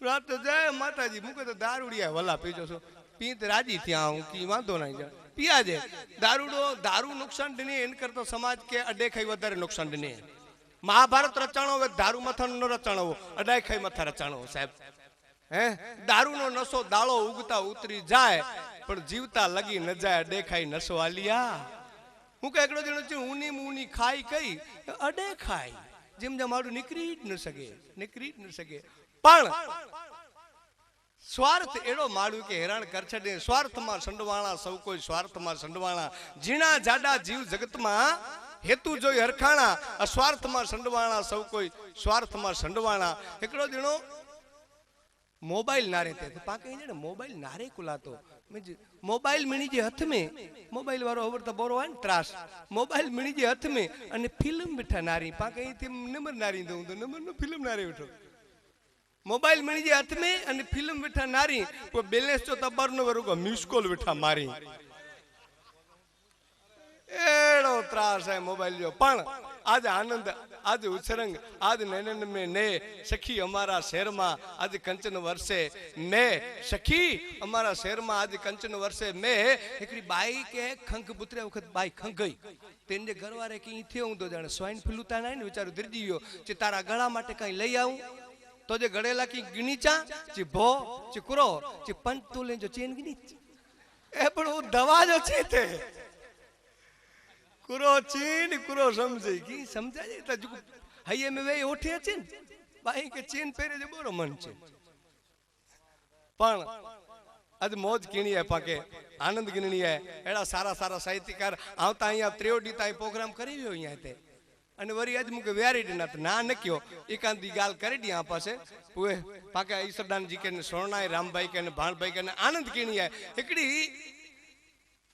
रात जय माता जी मुके तो दारूड़िया वला पीजो सो पीत राजी थी आऊं की वांधो नहीं जा पिया जे दारू नुकसान दिने इन कर तो समाज के अडे खाई वधारे नुकसान दिने महाभारत रचाणो वे दारू मथा न रचाणो अडाई खाई मथा रचाणो साहब हैं दारू नो नशो दाळो उगता उतरी जाए पण जीवता लगी न जाए अडे खाई नशो आलिया मुके एकड़ो जणो ची ऊनी मूनी खाई कई अडे खाई जिम जमाडू निकरी न सके पण स्वार्थ एड़ो माड़ू के हैरान कर छे स्वार्थ में संडवाणा सब कोई स्वार्थ में संडवाणा जीना जाडा जीव जगत में હેતુ જોઈ હરખાણા અસ્વાર્થમાં સંડવાણા સૌ કોઈ સ્વાર્થમાં સંડવાણા એકડો દીણો मोबाइल नारे थे पाके ने मोबाइल नारे कुलातो मोबाइल मिणी जे हाथ में मोबाइल वारो ओवर तो बोरो है त्रास मोबाइल मिणी जे हाथ में अने फिल्म बिठा नारी पाके थी नंबर नारी दऊं तो नंबर नो फिल्म नारे बिठो मोबाइल मिणी जे हाथ में अने फिल्म बिठा नारी को बैलेंस तो तबर नो वरो को मिस कॉल बिठा मारी एड़ो त्रास है मोबाइल जो पण आज आनंद आज उछरंग आज नैनन में ने सखी हमारा शहर में आज कंचन वर्षे मैं सखी हमारा शहर में आज कंचन वर्षे मैं एकरी बाई के खंख पुत्रे वखत बाई खंख गई तेन जे घर वाले की थयो हूं तो जाने स्वाइन फ्लू ता नहीं विचारो धीरजी गयो जे तारा गळा माटे कई लई आऊं तो जे गड़ेला की गणीचा जे भो जे कुरो जे पंतुले जो चेन गणी ए पण वो दवा जो छे ते कुरो चीन कुरो समझे की समझा जे त हये में वे उठे छे बाई के चीन पेरे जे बोरो मन छे पण आज मौज कीणी है पाके आनंद गिनणी है एड़ा सारा सारा साहित्यकार आवता अहिया त्रियोडी ताई प्रोग्राम करी व्यो अहिया ते अने वरी आज मुके व्यारीडी न ना नक्यो एकांती गाल करी दी आ पासे पुए पाके ईश्वरदान जी के ने सोरणाई रामभाई के ने भाणभाई के ने आनंद कीणी है एकड़ी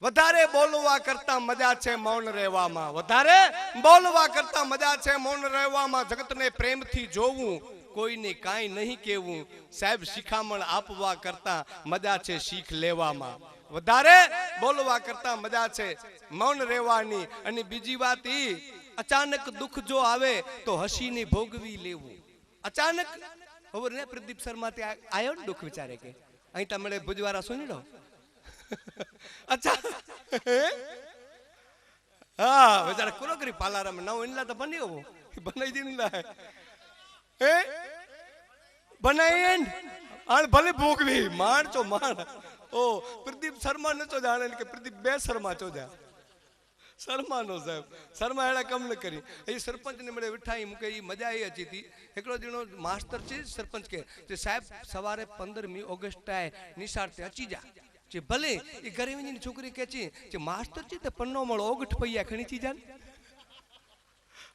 વધારે બોલવા કરતા મજા છે મૌન રહેવામાં વધારે બોલવા કરતા મજા છે મૌન રહેવામાં જગતને પ્રેમથી જોવું કોઈને કાંઈ નહીં કહેવું સાહેબ શિખામણ આપવા કરતા મજા છે શીખ લેવામાં વધારે બોલવા કરતા મજા છે મૌન રહેવાની અને બીજી વાત ઈ અચાનક દુઃખ જો આવે તો હસીને ભોગવી લેવું અચાનક હવે ને પ્રદીપ શર્મા તે આયો ને દુઃખ વિચારે કે અહીં તમે ભુજવારા સુની લો अच्छा हाँ बेचारा कुरो करी पालारा में नाउ इनला तो बनी हो बनाई दिन ला है बनाईन आन भले भोगवी मान चो मान ओ प्रदीप शर्मा न चो जाने के प्रदीप बे शर्मा चो जा शर्मा नो साहब शर्मा एड़ा कम न करी ए सरपंच ने मळे विठाई मुके ई मजा आई अची थी एकड़ो दिनो मास्टर छे सरपंच के जे साहब सवारे 15मी ऑगस्ट आए निशार ते अची जा जे भले ई घरे वनी छोकरी के ची जे मास्टर ची ते पन्नो मळो ओगठ पैया खणी ची जान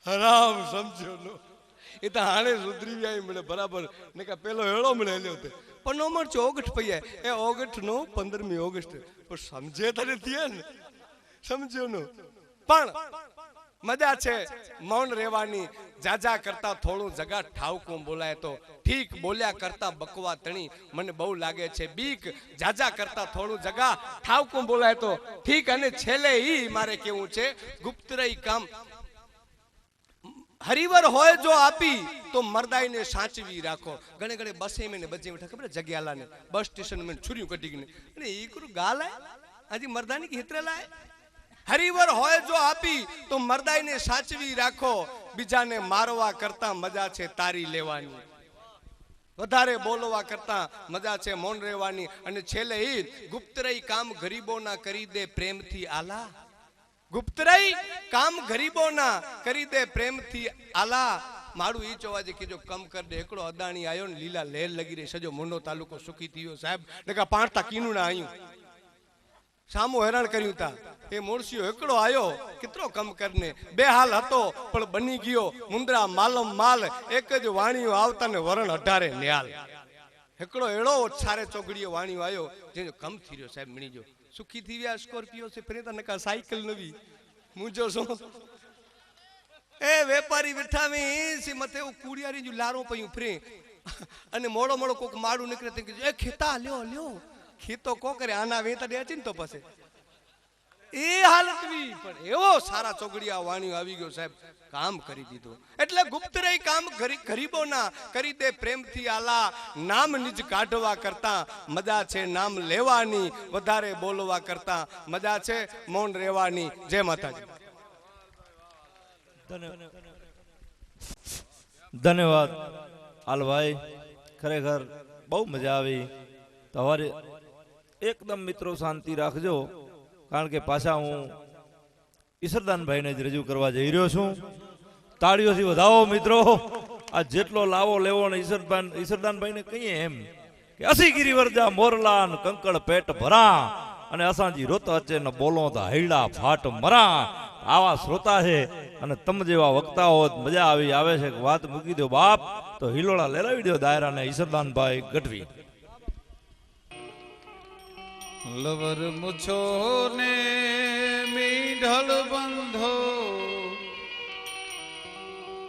हराम समझो नो ए तो हाणे सुधरी गई मळे बराबर ने का पेलो हेळो मळे ल्यो ते पन्नो मळ चो ओगठ पैया ए ओगठ नो 15मी ऑगस्ट पर समझे तने थिए ने समझो नो पण मजा छे मौन रेवानी जाजा करता थोड़ू जगह ठावकू बोलाय तो ठीक बोल्या करता बकवा तणी मने बहु लागे छे बीक जाजा करता थोड़ू जगह ठावकू बोलाय तो ठीक अने छेले ही मारे केवू छे गुप्तरई काम हरिवर होय जो आपी तो मर्दाई ने साचवी राखो गणे गणे बसे में ने बजे बैठा खबर जग्याला ने बस स्टेशन में छुरियों कटी ने अरे ई करू गाल है आजी मर्दानी की हितरेला है हरिवर होय जो आपी तो मर्दाई ने साचवी राखो बीजा ने मारवा करता मजा छे तारी लेवानी વધારે બોલવા કરતા મજા છે મૌન રહેવાની અને છેલ્લે ઈ ગુપ્તરઈ કામ ગરીબોના કરી દે પ્રેમથી આલા ગુપ્તરઈ કામ ગરીબોના કરી દે પ્રેમથી આલા મારું ઈ જોવાજે કે જો કમ કર દે એકડો અદાણી આયો ને લીલા લહેર લગી રહી સજો મોનો તાલુકો સુખી થયો સાહેબ નકા પાંચતા કીનું ના આયું सामो हैरान कर्यु था ए मोरसियो एकड़ो आयो कितरो कम करने बेहाल हतो पण बनी गयो मुंद्रा मालम माल एक ज वाणियो आवता ने वरण 18 न्याल एकड़ो एड़ो छारे चोगड़ियो वाणियो आयो जे कम थी रयो साहब मणी जो सुखी थी गया स्कॉर्पियो से फिरे त नका साइकिल नवी मुजो सो ए व्यापारी विठावी सी मथे ओ कुड़ियारी जो लारो पयू फ्रे अने मोड़ो मोड़ो कोक माडू निकले ते ए खेता ल्यो ल्यो खीतो को करे आना वेता दे चिन तो पसे ए हालत भी पण एवो सारा चोगड़िया वाणियो आवी गयो साहब काम करी दीधो એટલે ગુપ્ત રહી કામ ગરીબોના કરી દે પ્રેમથી આલા નામ નિજ કાઢવા કરતા મજા છે નામ લેવાની વધારે બોલવા કરતા મજા છે મૌન રહેવાની જય માતાજી ધન્યવાદ હાલ ભાઈ ખરેખર બહુ મજા આવી તમારે एकदम मित्रों शांति राखजो कारण के पाछा हूँ ईश्वरदान भाई ने ज रजू करवा जई रह्यो छूं ताळीओ थी वधावो मित्रों आ जेटलो लावो लेवो ने ईश्वरदान भाई ने कहीए एम के असी गिरिवरजा मोरलान कंकड़ पेट भरा अने असांजी रोत अचे न बोलो त हैड़ा फाट मरा આવા શ્રોતા છે અને તમે જેવા વક્તાઓ મજા આવે છે વાત મૂકી દો બાપ તો હિલોળા લેલાવી દો દાયરાને ઈસરદાનભાઈ ગઢવી. લવર મુછો ને મીઢળ બંધો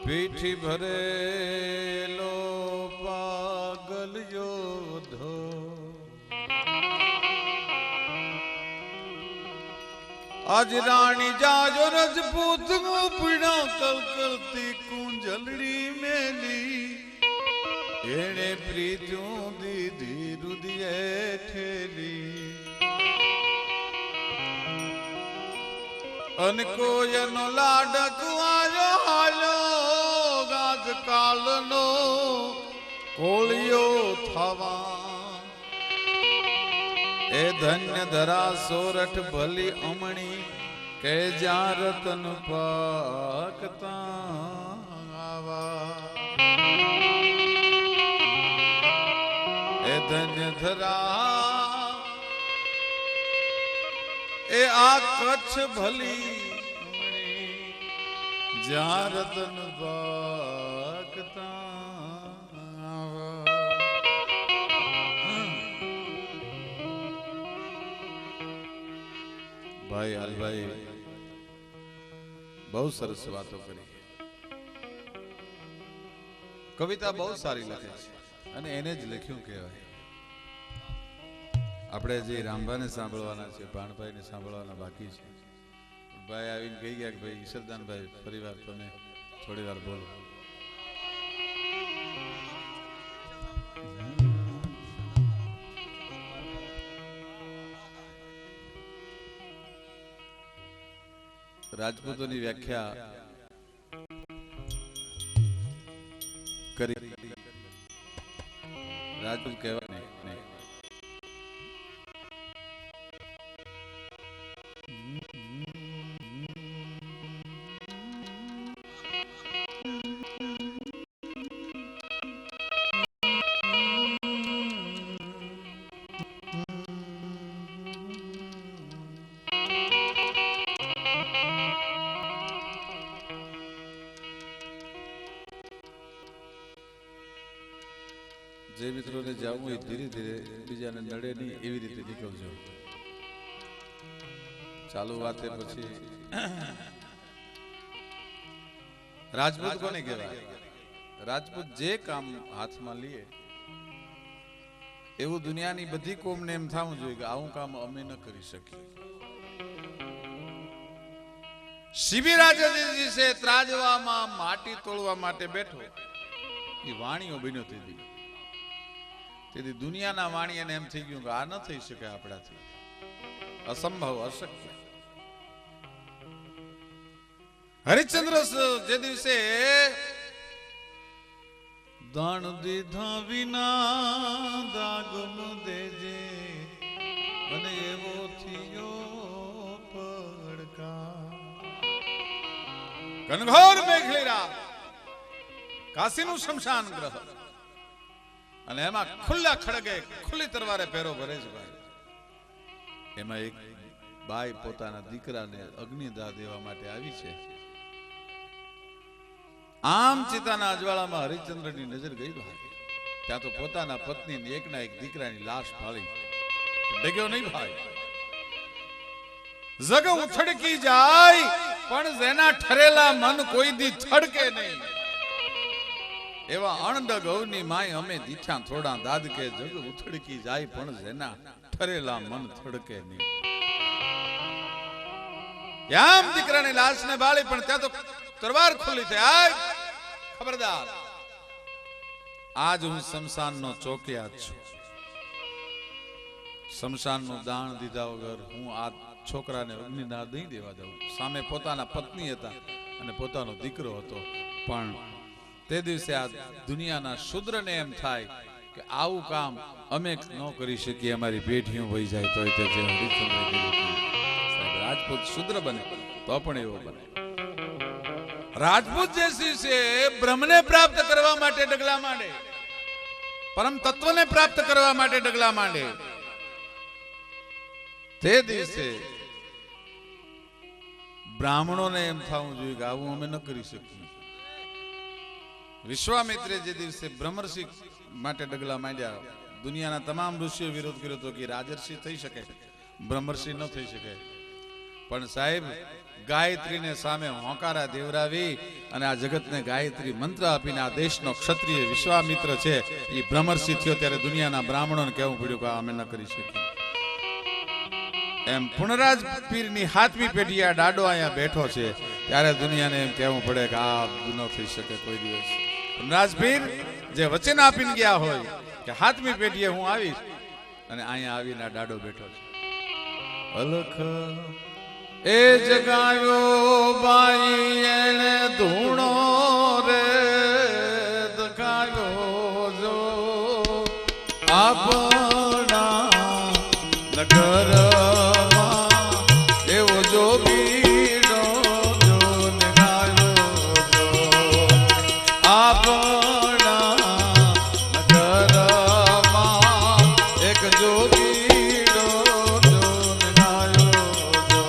પીઠી ભરેલો પાગલ યોધો આજ રાણી જાજો રજપૂત ઉપડા કલકલતી કુંજલડી મેલી એણે પ્રીત્યું દીધી રુદિયે ઠેલી અન કોયનો લાડક આયો હાલ્યો ગાજ કાલનો કોળિયો થવા એ ધન્ય ધરા સોરઠ ભલી અમણી કે જ્યાં રતન પાકતા આવા એ ધન્ય ધરા એ આ કચ્છ ભલી જ્યાં રતન પાકતા ભાઈ હાલભાઈ બહુ સરસ વાતો કરી. કવિતા બહુ સારી લખે છે અને એને જ લખ્યું કહેવાય. આપણે જે રામભાઈને સાંભળવાના છે, ભાણભાઈને સાંભળવાના બાકી છે. ભાઈ આવીને કહી ગયા કે ભાઈ ઈશરદાનભાઈ ફરીવાર તમે થોડી વાર બોલો. રાજપૂતોની વ્યાખ્યા કરી. રાજપૂત કહેવાય નહીં. જે મિત્રોને જવું હોય ધીરે ધીરે બીજાને નડે નહીં એવી રીતે નીકળજો. ચાલુ વાતે પછી રાજપૂત કોને કહેવાય? રાજપૂત જે કામ હાથમાં લે એવું દુનિયાની બધી કોમને એમ થવું જોઈએ કે આવું કામ અમે ન કરી શકીએ. શિબિરાજે દિવસે ત્રાજવામાં માટી તોડવા માટે બેઠો એ વાણીઓ બન્યો તેથી દુનિયાના વાણીને એમ થઈ ગયું કે આ ન થઈ શકે આપણાથી, અસંભવ, અશક્ય. હરિશ્ચંદ્ર જે દિવસે દાણ દીધા વિના દાગ ન દેજે અને એવો થયો પડકાર. ઘનઘોર મેઘલેરા કાશીનું શમશાન ગ્રહ અને એમાં ખુલ્લા ખડગે ખુલ્લી તરવારે પેરો ભરે છે ભાઈ. એમાં એક બાઈ પોતાના દીકરાને અગ્નિદાહ દેવા માટે આવી છે. આમ ચિતાના અજવાળામાં હરિશ્ચંદ્રની નજર ગઈ ભાઈ. ત્યાં તો પોતાના પત્ની એકના એક દીકરાની લાશ ફાળી. ડગ્યો નહીં ભાઈ. જગ ઉથડકી જાય પણ જેના ઠરેલા મન કોઈ દી થડકે નહીં. એવા અણડગવની માય અમે દીઠા થોડા દાદ કે જગ ઉથડકી જાય પણ જેના ઠરેલા મન થડકે નહીં. યામ દીકરાની લાશને બાળી પણ ત્યાં તો તરવાર ખુલ્લી થઈ. આય ખબરદાર, આજ હું શમશાનનો ચોકિયાત છું. શમશાનનું દાણ દીધા વગર હું આ છોકરાને અગ્નિદાહ નહીં દેવા દઉં. સામે પોતાના પત્ની હતા અને પોતાનો દીકરો હતો. પણ તે દિવસે આ દુનિયાના શૂદ્રને એમ થાય કે આવું કામ અમે ન કરી શકીએ, અમારી પેઢીઓ વહી જાય તો તે જે હરિશ્ચંદ્ર કીધું રાજપૂત શૂદ્ર બને તો પણ એવો બને. રાજપૂત જે છે બ્રહ્મને પ્રાપ્ત કરવા માટે ડગલા માંડે, પરમ તત્વને પ્રાપ્ત કરવા માટે ડગલા માંડે. તે દિવસે બ્રાહ્મણોને એમ થવું જોઈએ કે આવું અમે ન કરી શકીએ. વિશ્વામિત્રે જે દિવસે બ્રહ્મર્ષિ માટે ડગલા માંડ્યા, દુનિયાના તમામ ઋષિઓ વિરોધ કર્યો હતો કે રાજર્ષિ થઈ શકે, બ્રહ્મર્ષિ ન થઈ શકે. પણ સાહેબ ગાયત્રીને સામે હોંકારા દેવરાવી અને આ જગતને ગાયત્રી મંત્ર આપીને આ દેશનો ક્ષત્રિય વિશ્વામિત્ર છે એ બ્રહ્મર્ષિ થયો, ત્યારે દુનિયાના બ્રાહ્મણોને કહેવું પડ્યું કે અમે ન કરી શકીએ. એમ પુનરાજ પીરની હાથમી પેઢી આ ડાડો અહીંયા બેઠો છે, ત્યારે દુનિયાને એમ કહેવું પડે કે આ ન થઈ શકે કોઈ દિવસ. પુનરાજ પીર જે વચન આપીને ગયા હોય કે હાથમી પેઢીએ હું આવીશ, અને અહીંયા આવીને આ ડાડો બેઠો છે. અલખ એ જગાયો બાઈ એને ધૂણો રે દખાયો જો આપણા નગરમાં એવો જોગીનો જો નગાયો જો આપણા નગરમાં એક જોગીનો જો નગાયો જો.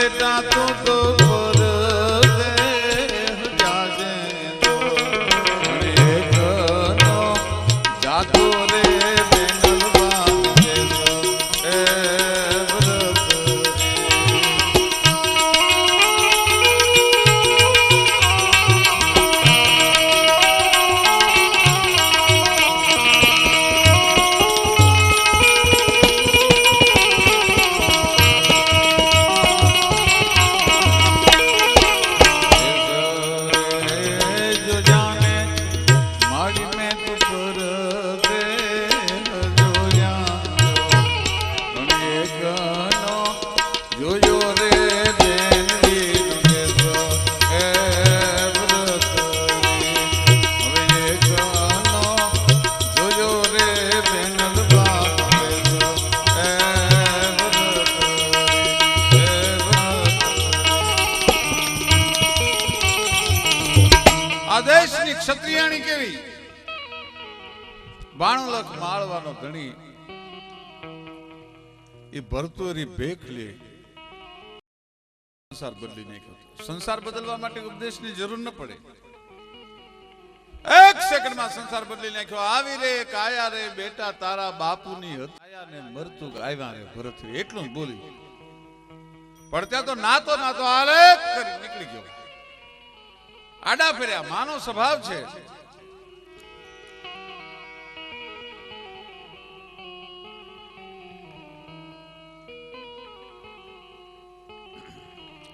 બેટા તું તો પરદેશ જાજે જો એકનો જાતો રે બેનલ બાંધે જો એ આદેશની ક્ષત્રિયાણી કેવી 92 લાખ માળવાનો ધણી એ ભરતુરી ભેખ લે સંસાર બદલી નાખ્યો. સંસાર બદલવા માટે ઉપદેશની જરૂર ન પડે. એક સેકન્ડમાં સંસાર બદલી નાખ્યો. આવી રે કાયા રે બેટા તારા બાપુની હત્યાને મરતું આવ્યા રે ભરતુરી એટલું જ બોલી. પડત્યા તો નાતો આલેખ કરી નીકળી ગયો. આડા ફેર્યા. માનો સ્વભાવ છે.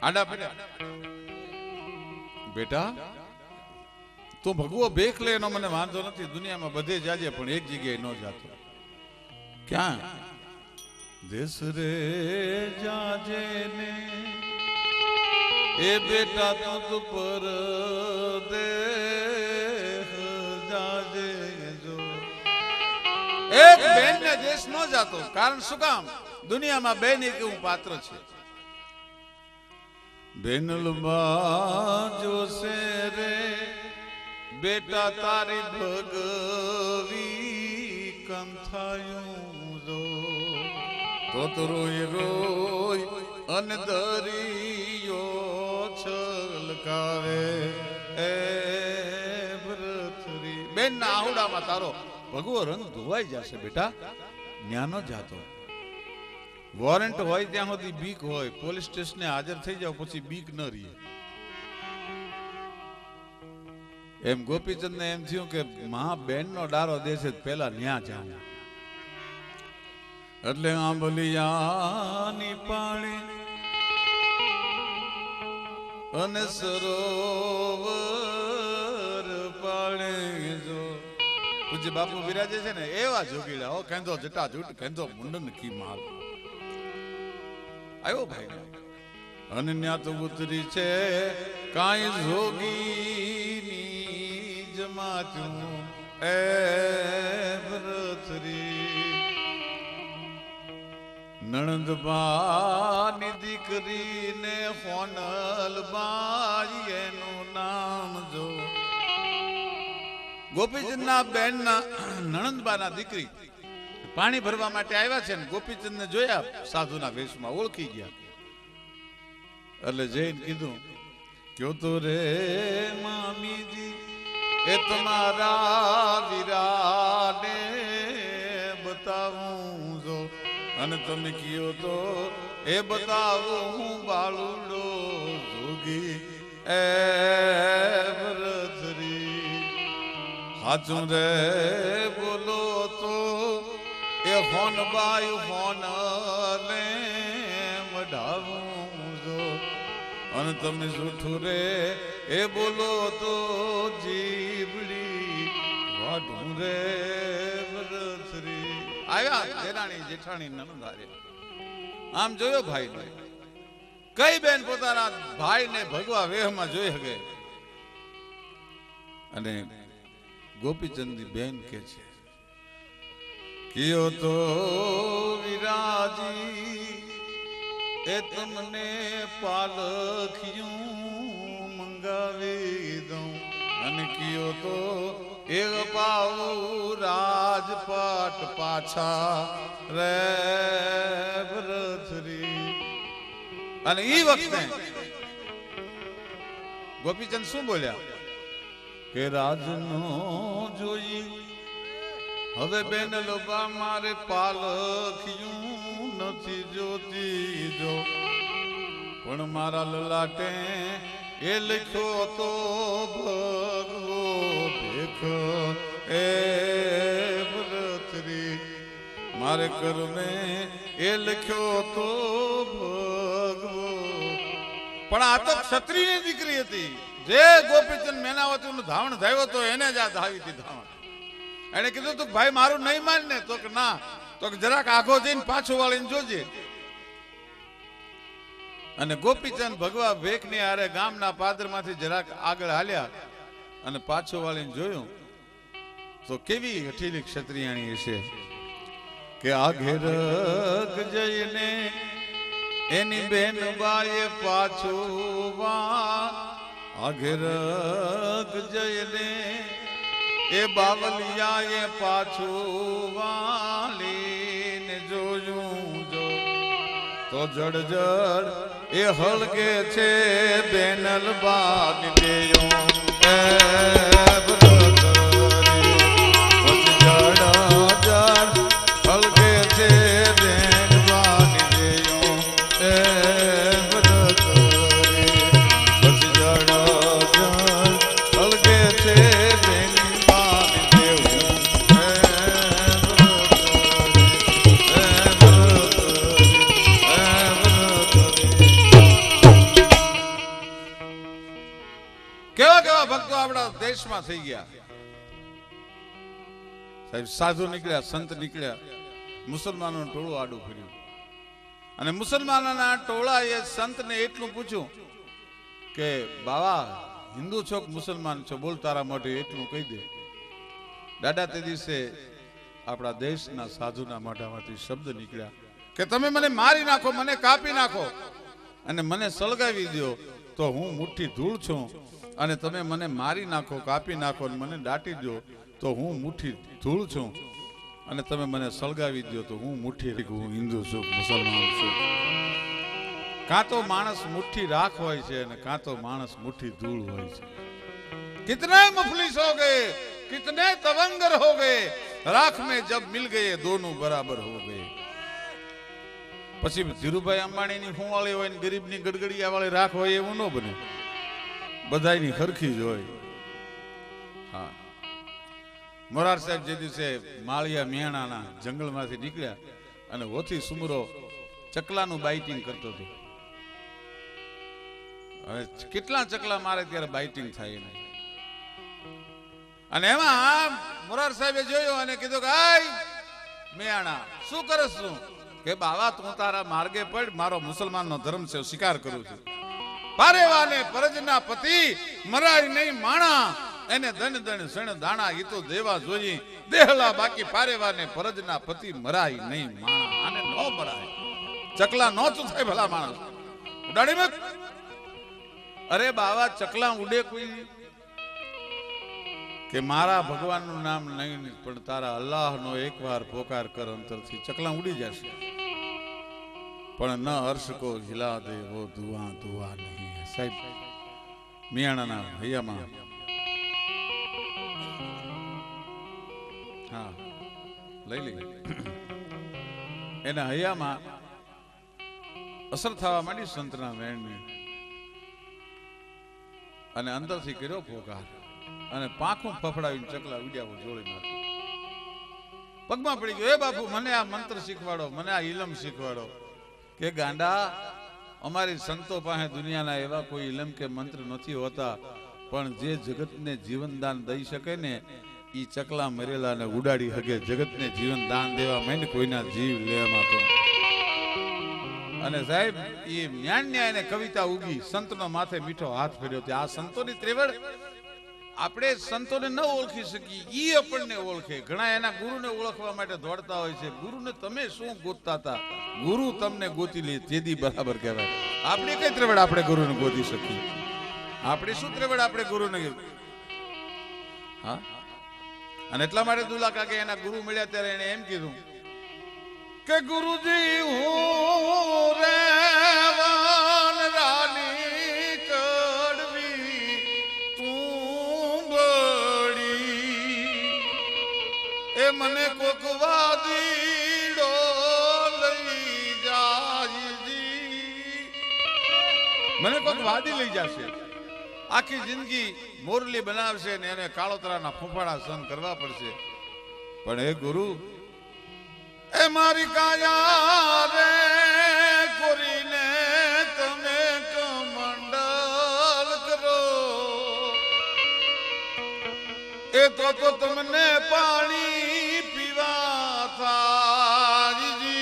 આડા ફેર્યા. બેટા તું ભગવો ભેખ લે એનો મને વાંધો નથી. દુનિયામાં બધે જાજે પણ એક જગ્યાએ ન જાતો. ક્યાં? દેશ રે જાજે ને એ બેટા તું તો પરદેશ જાજે જો. એક બેન ને દેશ ન જાતો. કારણ શું કામ? દુનિયામાં બેન એક એવું પાત્ર છે. બેનલમાં જોશે રે બેટા તારી ભગવી કંથાયું જો તો રોય રોય અને દરિયો છલકાવે એ ભરતરી. બેન ના આહુડામાં તારો ભગવો રંગ ધોવાઈ જશે બેટા. ન્યાનો જાતો. વોરંટ હોય ત્યાં સુધી બીક હોય. પોલીસ સ્ટેશને હાજર થઈ જાવ પછી બીક ન રહે. એમ ગોપીચંદ ને એમ થયું કે મા બેન નો ડારો દેશે પેલા ન્યા જાઉં. એટલે આંબલિયાની પાણી અને સરોવર પાણી જો. પૂજ્ય બાપુ બિરાજે છે ને એવા જોગીડા. હો કેંદો જટા જૂટ કેંદો મુંડન કી માલ. આવ્યો ભાઈ. અને ન્યા તો ઉતરી છે કાંઈ જોગીની જમાતું એ ભરતરી. નણંદબાની દીકરીને હોનલબાઈ એનું નામ જો. ગોપીચંદના બેનના નણંદબાના દીકરી પાણી ભરવા માટે આવ્યા છે ને ગોપીચંદ ને જોયા સાધુના વેશમાં ઓળખી ગયા. એટલે જઈને કીધું ક્યો તો રે મામીજી એ તમારા વીરાને બતાવું જો. અને તમે કયો તો એ બતાવું હું બાળુડો જોગી એ ભરતરી. હાચું રે બોલો તો એ ફોન બાયું ફોન લે મઢાવું જો. અને તમે જૂઠું રે એ બોલો તો જીબડી વાઢું રે ભરતરી. આવ્યા જેઠાણી જેઠાણી નણંદારે. આમ જોયો ભાઈ ને કઈ બેન પોતાના ભાઈ ને ભગવા વેહમાં જોઈ શકે. અને ગોપીચંદની બેન કે છે કિયો તો વિરાજી એ તમને પાલખિયું મંગાવી દઉં. અને કિયો તો એ પાવું રાજપાટ પાછા રે ભરતરી. અને ઈ વખતે ગોપીચંદ શું બોલ્યા કે રાજનો જોઈ હવે બેન લોબા મારે પાલખ્યું નથી જોતી જો પણ મારા લલાટે એ લખ્યો તો ભગવો ભેખ એ વ્રતરી મારે કરમે એ લખ્યો તો ભગવો પણ આ તો ક્ષત્રિયની દીકરી હતી જે ગોપીચંદ મેનાવતીનું ધાવણ થયો તો એને જ આ ધાવી હતી ધાવણ એને કીધું તું ભાઈ મારું નહીં માન ને તો કે ના તો કે જરાક આઘો જઈને પાછું વાળીને જોજે અને ગોપીચંદ ભગવા ભેખની હારે ગામના પાદરમાંથી જરાક આગળ હાલ્યા અને પાછું વાળીને જોયું તો કેવી હઠીલી ક્ષત્રિયાણી હશે કે આઘેરક જઈને એની બેન બાએ પાછું આઘેરક જઈને એ બાવલિયાએ પાછું વાલીને જોયું જો તો જડ જડ એ હળગે છે બેનલ બાગ દેયો એ હળગે છે બેન બાગ દેયો એ હળગે છે દેશમાં થઈ ગયા સાહેબ સાધુ નીકળ્યા સંત નીકળ્યા મુસલમાનોનું ટોળું આડું ફર્યું અને મુસલમાનોના ટોળાએ સંતને એટલું પૂછ્યું કે બાવા હિન્દુ છો કે મુસલમાન છો બોલ તારા માટે એટલું કહી દે દાદા તે દિવસે આપણા દેશના સાધુના મોઢામાંથી શબ્દ નીકળ્યા કે તમે મને મારી નાખો મને કાપી નાખો અને મને સળગાવી દો તો હું મુઠ્ઠી ધૂળ છું અને તમે મને મારી નાખો કાપી નાખો અને મને દાટી દો તો હું મુઠ્ઠી ધૂળ છું અને તમે મને સળગાવી દો તો હું મુઠ્ઠી હું હિન્દુ છું મુસલમાન છું કાં તો માણસ મુઠ્ઠી રાખ હોય છે અને કાં તો માણસ મુઠ્ઠી ધૂળ હોય છે कितने मुफलिस हो गए कितने तवंगर हो गए राख में जब मिल गए दोनों बराबर हो गए પછી ધીરુભાઈ અંબાણીની ફૂંવાળી હોય ને ગરીબની ગડગડિયા વાળી રાખ હોય એવું ન બને બધાયની ખરખી જ હોય હા મોરાર સાહેબ જે દિવસે માળિયા મિયાણાના જંગલમાંથી નીકળ્યા અને હોથી સુમરો ચકલાનું બાઇટિંગ કરતો હતો હવે કેટલા ચકલા મારે ત્યારે બાઇટિંગ થાય એને અને એમાં મોરાર સાહેબે જોયો અને કીધું કે આય મિયાણા શું કરે છું કે બાવા તું તારા માર્ગે પડ મારો મુસલમાનનો ધર્મ છે સ્વીકાર કરું છું પારેવાને પરજના પતિ મરાય નહીં માણા એને ધન ધન સણ દાણા ઈ તો દેવા જોઈ દેહલા બાકી પારેવાને પરજના પતિ મરાય નહીં માણા આને નો મરાય ચકલા નો થાય ભલા માણસ ઉડાડી મત અરે બાવા ચકલા ઉડે કોઈ કે મારા ભગવાનનું નામ નહીં પણ તારા અલ્લાહનો એકવાર પોકાર કર અંતરથી ચકલા ઉડી જશે પણ ન હર્ષ કો હિલા દે વો દુઆ દુઆ નહીં સાહેબ મિયાણાના હૈયામાં હા લઈ લઈ એના હૈયામાં અસર થવા માંડી સંતના વેણની અને અંદરથી કર્યો પોકાર અને પાંખું ફફડાવીને ચકલા ઉડ્યા જોડી નાખ્યું પગમાં પડી ગયો એ બાપુ મને આ મંત્ર શીખવાડો મને આ ઇલમ શીખવાડો કે ગાંડા અમારી સંતો પાસે દુનિયાના એવા કોઈ ઇલમ કે મંત્ર નથી હોતા પણ જે જગતને જીવનદાન દઈ શકે ને ઈ ચકલા મરેલાને ઉડાડી શકે જગતને જીવન દાન દેવા માંડ કોઈના જીવ લેવામાં તો અને સાહેબ એ ન્યાન્યા એને કવિતા ઉગી સંતનો માથે મીઠો હાથ ફેર્યો આ સંતોની ત્રેવડ આપણે સંતોને ન ઓળખી શકીએ ઈ આપણને ઓળખે ઘણા એના ગુરુને ઓળખવા માટે દોડતા હોય છે ગુરુને તમે શું ગોતતા હતા ગુરુ તમને ગોતી લે તેદી બરાબર કહેવાય આપણે કઈ ત્રેવડ આપણે ગુરુને ગોતી શકીએ આપણે શું ત્રેવડ આપણે ગુરુને હા અને એટલા માટે દુલા કાકે એના ગુરુ મળ્યા ત્યારે એને એમ કીધું કે ગુરુજી હું રેવા મને કોઈક વાદી લઈ જશે, આખી જિંદગી મોરલી બનાવશે ને એને કાળોતરાના ફૂંફાડા સહન કરવા પડશે. પણ હે ગુરુ, એ મારી કાયા રે કોરીને તમે કમંડલ કરો, એ તો તમને પાણી પીવા થાજી.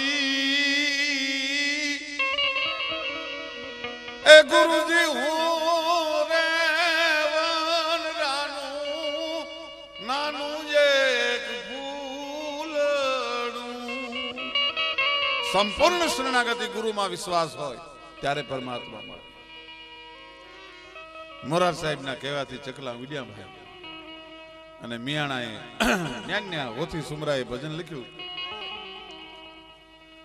એ ગુરુજી હું રે વનરાનું નાનું એક ફૂલડું. સંપૂર્ણ શરણાગતિ ગુરુમાં વિશ્વાસ હોય ત્યારે પરમાત્મા મળે. મોરાર સાહેબના કહેવાથી ચકલા ઉડ્યા ભયા અને મિયાણાએ ન્યા ઓથી સુમરાએ ભજન લખ્યું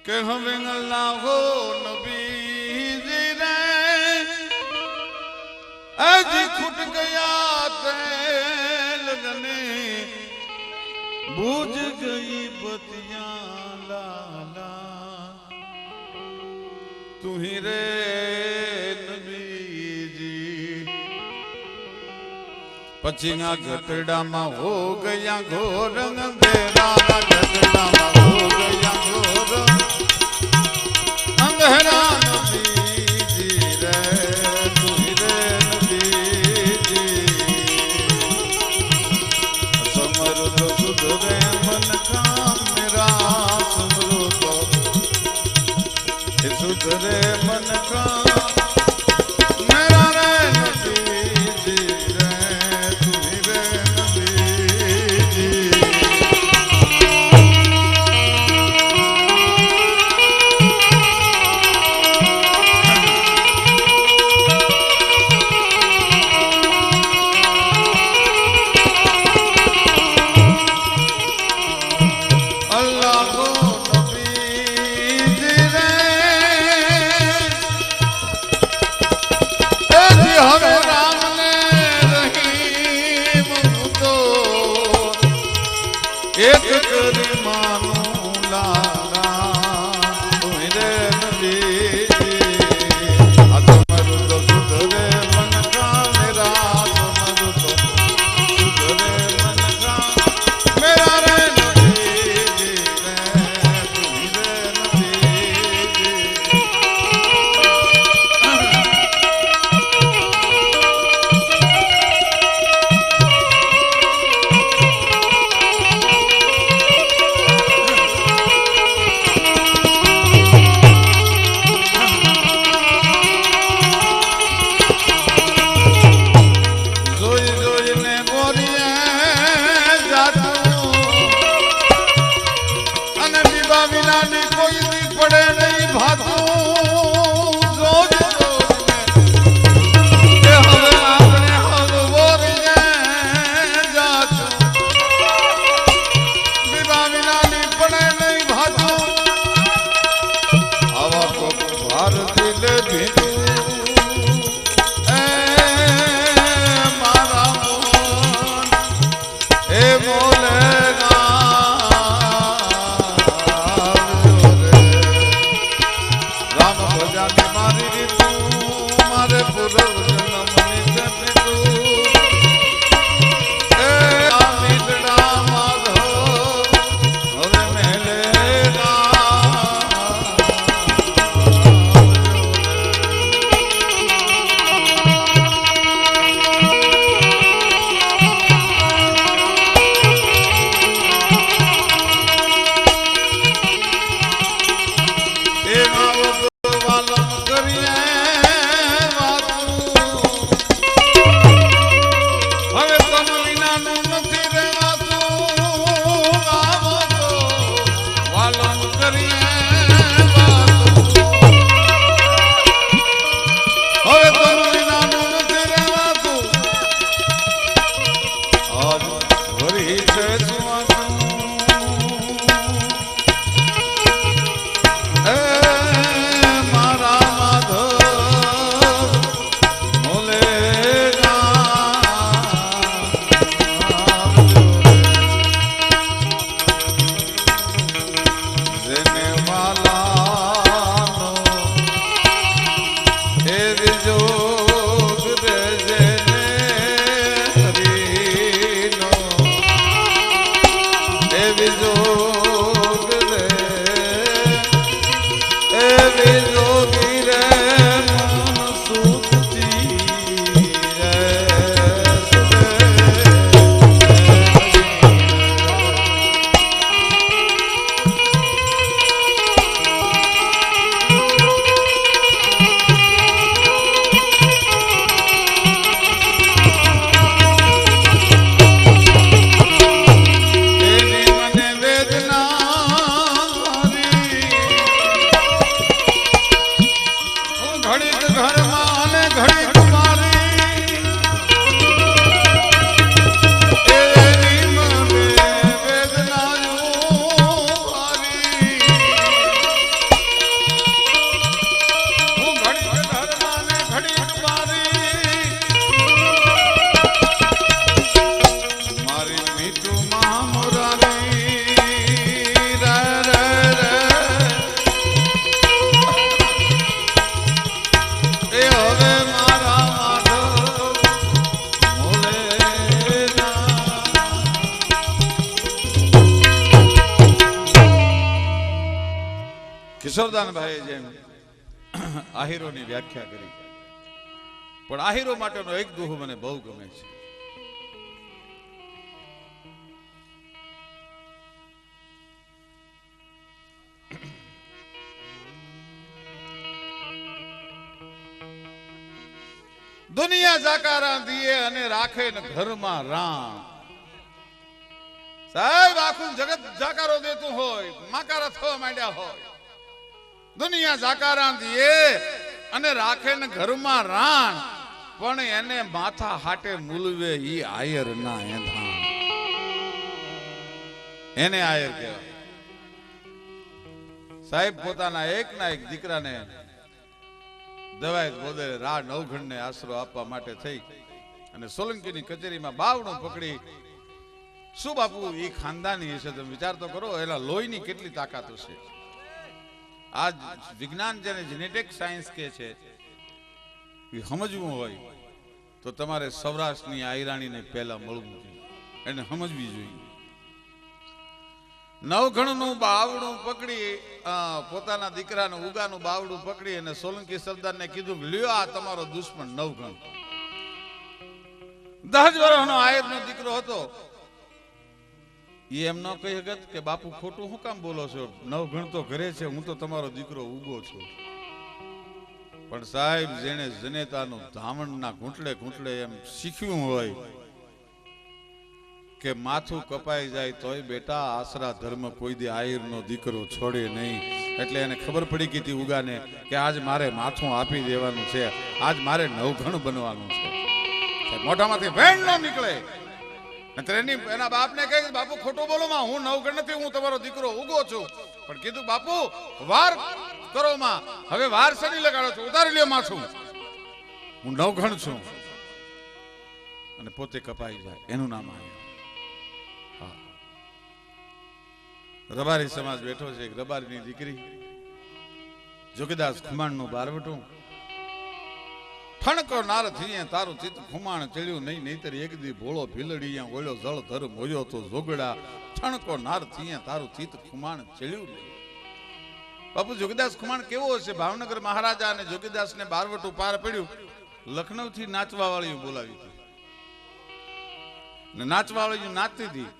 કે હવે અલ્લાહો નબીજી રે આજ ખૂટ ગયા તે લગને બૂझ ગઈ બતિયા લાલા તું ही रे पछिया गटड़ाમાં हो गया घोर अंधेरा, गटड़ाમાં हो गया घोर अंधेरा. नबीजी रे તું રે નબીજી, સમૃદ્ધ સુધરે મન કામ મેરા, સમૃદ્ધ સુધરે મન કામ મેરા રે નબીજી. एक करी मानो लाला તું રે નબીજી, અતમરુદ સુધરે મન કા મેરા, અતમરુદ સુધરે મન કા મેરા રે નબીજી રે તું રે નબીજી. જોગ રે જેને હરીનો એવી જોગ રે એવી જોગી રે મન સુખતી રે કિશોરદાનભાઈએ જેમ આહીરોની વ્યાખ્યા કરી, પણ આહીરો માટેનો એક દુહો મને બહુ ગમે છે. દુનિયા જાકારા દીએ અને રાખે ને ઘરમાં રામ. સાહેબ આખું જગત જાકારો દેતું હોય, માકારા થવા માંડ્યા હોય, દુનિયા જાકારા દીએ અને રાખે ને ઘરમાં રાણ, પણ એને માથા હાટે મૂલવે ઈ આયર ના એંધાણ. એને આયર કહેવાય. સાહેબ પોતાના એક દીકરાને દવાઈ બોલે રા નવઘણને આશરો આપવા માટે થઈ અને સોલંકીની કચેરીમાં બાવણું પકડી. શું બાપુ એ ખાનદાની હશે, તમે વિચાર તો કરો, એના લોહીની કેટલી તાકાત હશે. આજ વિજ્ઞાન જેને જેનેટિક સાયન્સ કહે છે એ સમજવું હોય તો તમારે સૌરાષ્ટ્રની આયરાણીને પહેલા મળવું જોઈએ, એને સમજવી જોઈએ. નવઘણનું બાવડું પકડી પોતાના દીકરાનું ઉગાનું બાવડું પકડી અને સોલંકી સરદારને કીધું, લ્યો આ તમારો દુશ્મન નવઘણ. 10 વર્ષનો આયરનો દીકરો હતો. એમ ન કહી શકત કે બાપુ ખોટું શું કામ બોલો છો, નવઘણ તો ઘરે છે, હું તો તમારો દીકરો ઉગો છું. પણ સાહેબ જેને જનેતાનું ધાવણના ઘૂંટડે ઘૂંટડે એમ શીખ્યું હોય કે માથું કપાઈ જાય તોય બેટા આશરા ધર્મ કોઈ દી આયરનો દીકરો છોડે નહીં, એટલે એને ખબર પડી ગઈ હતી ઉગાને કે આજ મારે માથું આપી દેવાનું છે, આજ મારે નવઘણ બનવાનું છે. મોઢામાંથી વેણ ન નીકળે. એના બાપને કહે બાપુ ખોટું બોલો માં, હું નવઘણ નથી, હું તમારો દીકરો ઉગો છું. પણ કીધું બાપુ વાર કરો માં, હવે વાર સડી લગાડો છો, ઉતારી લ્યો માથું, હું નવઘણ છું. અને પોતે કપાઈ જાય, એનું નામ આવ્યું. રબારી સમાજ બેઠો છે, એક રબારીની દીકરી જોગીદાસ ખુમાણનું બારવટું. ઠણકો નાર થઈએ તારું ચિત્ત ખુમાણ ચડ્યું નહીં, નહીતર એક દી ભોળો ભીલડી ઓળ્યો જળ ધર્મ હોયો તો જોગડા. ઠણકો નાર થઈએ તારું ચિત્ત ખુમાણ ચડ્યું નહીં. બાપુ જોગીદાસ ખુમાણ કેવો હશે? ભાવનગર મહારાજા અને જોગીદાસને બારવટું પાર પડ્યું, લખનૌ થી નાચવા વાળી બોલાવી હતી. નાચવા વાળી નાચતી હતી.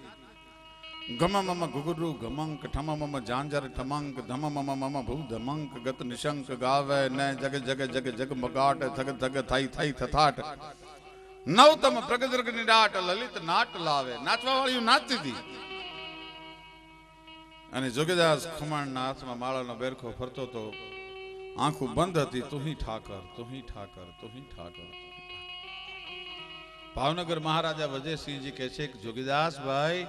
ગમમમ ગુગુરુ ગમંક ઠમમમ જાંજર ઠમંક ધમમમ ભૂ ધમંક ગત નિશંક ગાવે ને જગ જગ જગ જગ મગાટ થગ થગ થઈ થઈ થથાટ નવતમ પ્રગજર્ગ નિડાટ લલિત નાટ લાવે. નાચવા વાળી નાચતી હતી. અને જોગીદાસ ખુમાણના હાથમાં માળાનો બેરખો ફરતો તો, આંખો બંધ હતી. તુહી ઠાકર તુહી ઠાકર તુહી ઠાકર. ભાવનગર મહારાજા વજયસિંહજી કહે છે કે જોગીદાસ ભાઈ,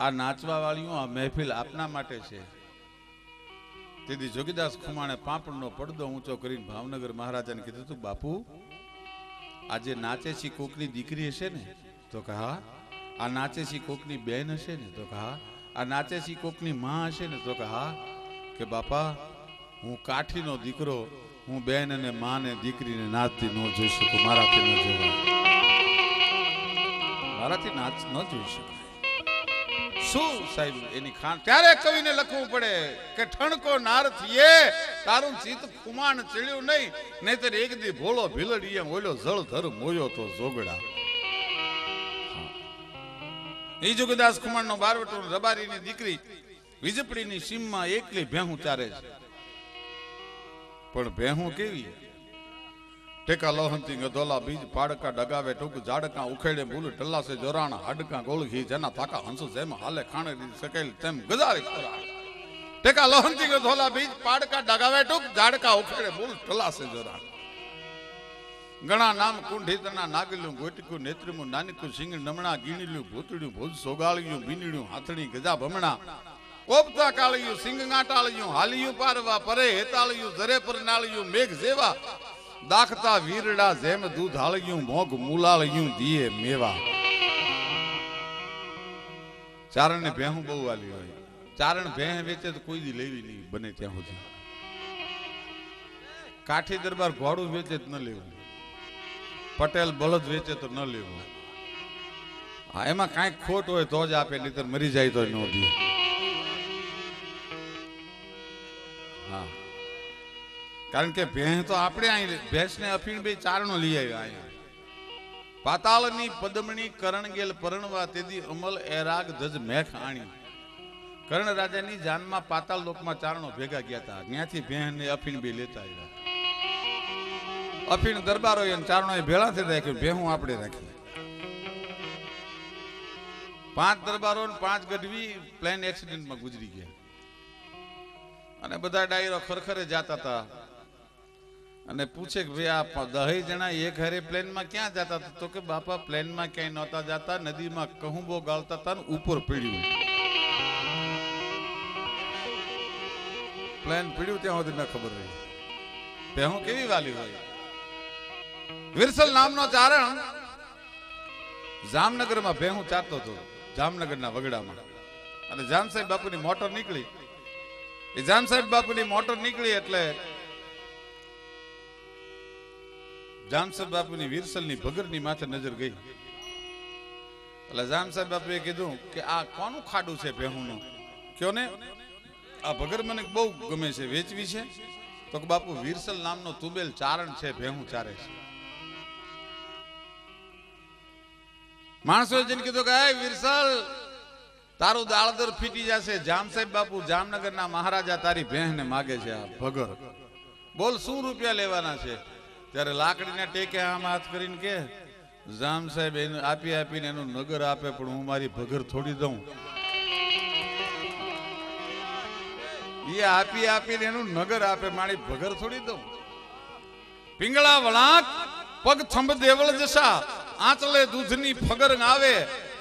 આ નાચવા વાળીઓ આ મહેફિલ આપના માટે છે. તેથી જોગીદાસ ખુમાણે પાપડનો પડદો ઊંચો કરીને ભાવનગર મહારાજાને કીધું હતું, બાપુ આજે નાચે છે કોકની દીકરી હશે ને? તો કહા. આ નાચે છે કોકની બેન હશે ને? તો કહા. આ નાચે છે કોકની માં હશે ને? તો કહા. કે બાપા હું કાઠીનો દીકરો, હું બેન અને માને દીકરીને નાચતી ન જોઈ શકું, મારાથી ન જોવાય, મારાથી નાચ ન જોઈ શકાય. શું સાહેબ એની ખાન ત્યારે કવિને લખવું પડે કે ઠણકો નાર થઈએ તારું ચિત્ત ખુમાણ ચડ્યું નહીં, નહીતર એક દી ભોળો ભીલડીએ ઓલો જળ ધર મોયો તો જોગડા. એ જોગદાસ ખુમાણનો બારવટો રબારીની દીકરી વીજપડીની સીમમાં એકલી ભેહું ચારે છે. પણ ભેહું કેવી? ટેકા લોહંતી ગધોલા બીજ પાડકા ડગાવે ટૂંક ઝાડકા ઉખેડે ભૂલ ટલ્લાસે જોરાણા હાડકા ગોળઘી જેના થાકા હંસ જેમ હાલે ખાણે સકેલ તેમ ગજારી ખોરા. ટેકા લોહંતી ગધોલા બીજ પાડકા ડગાવે ટૂંક ઝાડકા ઉખેડે ભૂલ ટલ્લાસે જોરાણા. ઘણા નામ કુંઢીતના નાગલ્યું ગોટકું નેત્રીમું નાનકું સિંગ નમણા ગીણીલ્યું ભૂતડ્યું ભૂજ સોગાળ્યું બીનડ્યું હાથણી ગજા ભમણા ઓપતા કાળિયું સિંગ ગાંટાળ્યું હાલિયું પારવા પરે હેતાળ્યું જરે પર નાળ્યું મેઘ જેવા દાખતા વીરડા જેમ દૂધ હાળ્યું મોગ મુલાળ્યું દીએ મેવા. ચારણ ને ભેહું બહુ વાલી હોય. ચારણ ભેહ વેચે તો કોઈ દી લેવી નહીં બને ત્યાં સુધી. કાઠી દરબાર ઘોડું વેચે તો ન લેવું, પટેલ બળદ વેચે તો ન લેવું. હા, એમાં કાંઈક ખોટ હોય તો જ આપે, નહીતર મરી જાય તો ન દે. હા, કારણ કે ભેંસ તો આપણે અહીં ભેંસને અફીણ બે ચારણો લઈ આવ્યા અહીંયા. પાતાળની પદમણી કરણગેલ પરણવા તેદી અમલ એરાગ ધજ મેખ આણી. કર્ણ રાજાની જાનમાં પાતાળ લોકમાં ચારણો ભેગા ગયા હતા, ત્યાંથી ભેંસને અફીણ બે લેતા આવ્યા. અફીણ દરબારો ચારણો ભેળા થઈ રાખ્યું, ભેહું આપણે રાખી. 5 દરબારો 5 ગઢવી પ્લેન એક્સિડન્ટમાં ગુજરી ગયા. અને બધા ડાયરો ખરખરે જાતા હતા અને પૂછે કે ભાઈ આ 10 જણા એક હારે પ્લેનમાં ક્યાં જતા હતા? તો કે બાપા પ્લેનમાં ક્યાંય નહોતા જતા, નદીમાં કહુંબો ગાળતા હતા ને ઉપર પીડ્યું. પ્લેન પીડ્યું ત્યાં સુધી ન ખબર રહી. ભેહું કેવી વાલી હોય. વિરસલ નામનો ચારણ જામનગરમાં ભેહું ચારતો હતો, જામનગરના વગડામાં. અને જામ સાહેબ બાપુની મોટર નીકળી. એ જામ સાહેબ બાપુની મોટર નીકળી એટલે જામ સાહેબ બાપુની વિરસલની ભગરની માથે નજર ગઈ. એટલે જામ સાહેબ બાપુએ કીધું કે આ કોનું ખાડું છે ભેહુંનું? કયો ને આ ભગર મને બહુ ગમે છે, વેચવી છે. તો કે બાપુ વિરસલ નામનો તુબેલ ચારણ છે, ભેહું ચારે છે. માણસોએ જઈને કીધું કે વિરસલ તારું દાળદર ફીટી જશે. જામ સાહેબ બાપુ જામનગરના મહારાજા તારી ભેંસને માગે છે આ ભગર. બોલ શું રૂપિયા લેવાના છે? ત્યારે લાકડીના ટેકે આમ હાથ કરીને કે જામ સાહેબ એને આપી આપીને એનું નગર આપે, પણ હું મારી ભગર થોડી દઉં. એ આપી આપીને એનું નગર આપે, મારી ભગર થોડી દઉં. પિંગળા વળાંક પગ થંભ દેવળ જશા, આંચલે દૂધની ફગર આવે.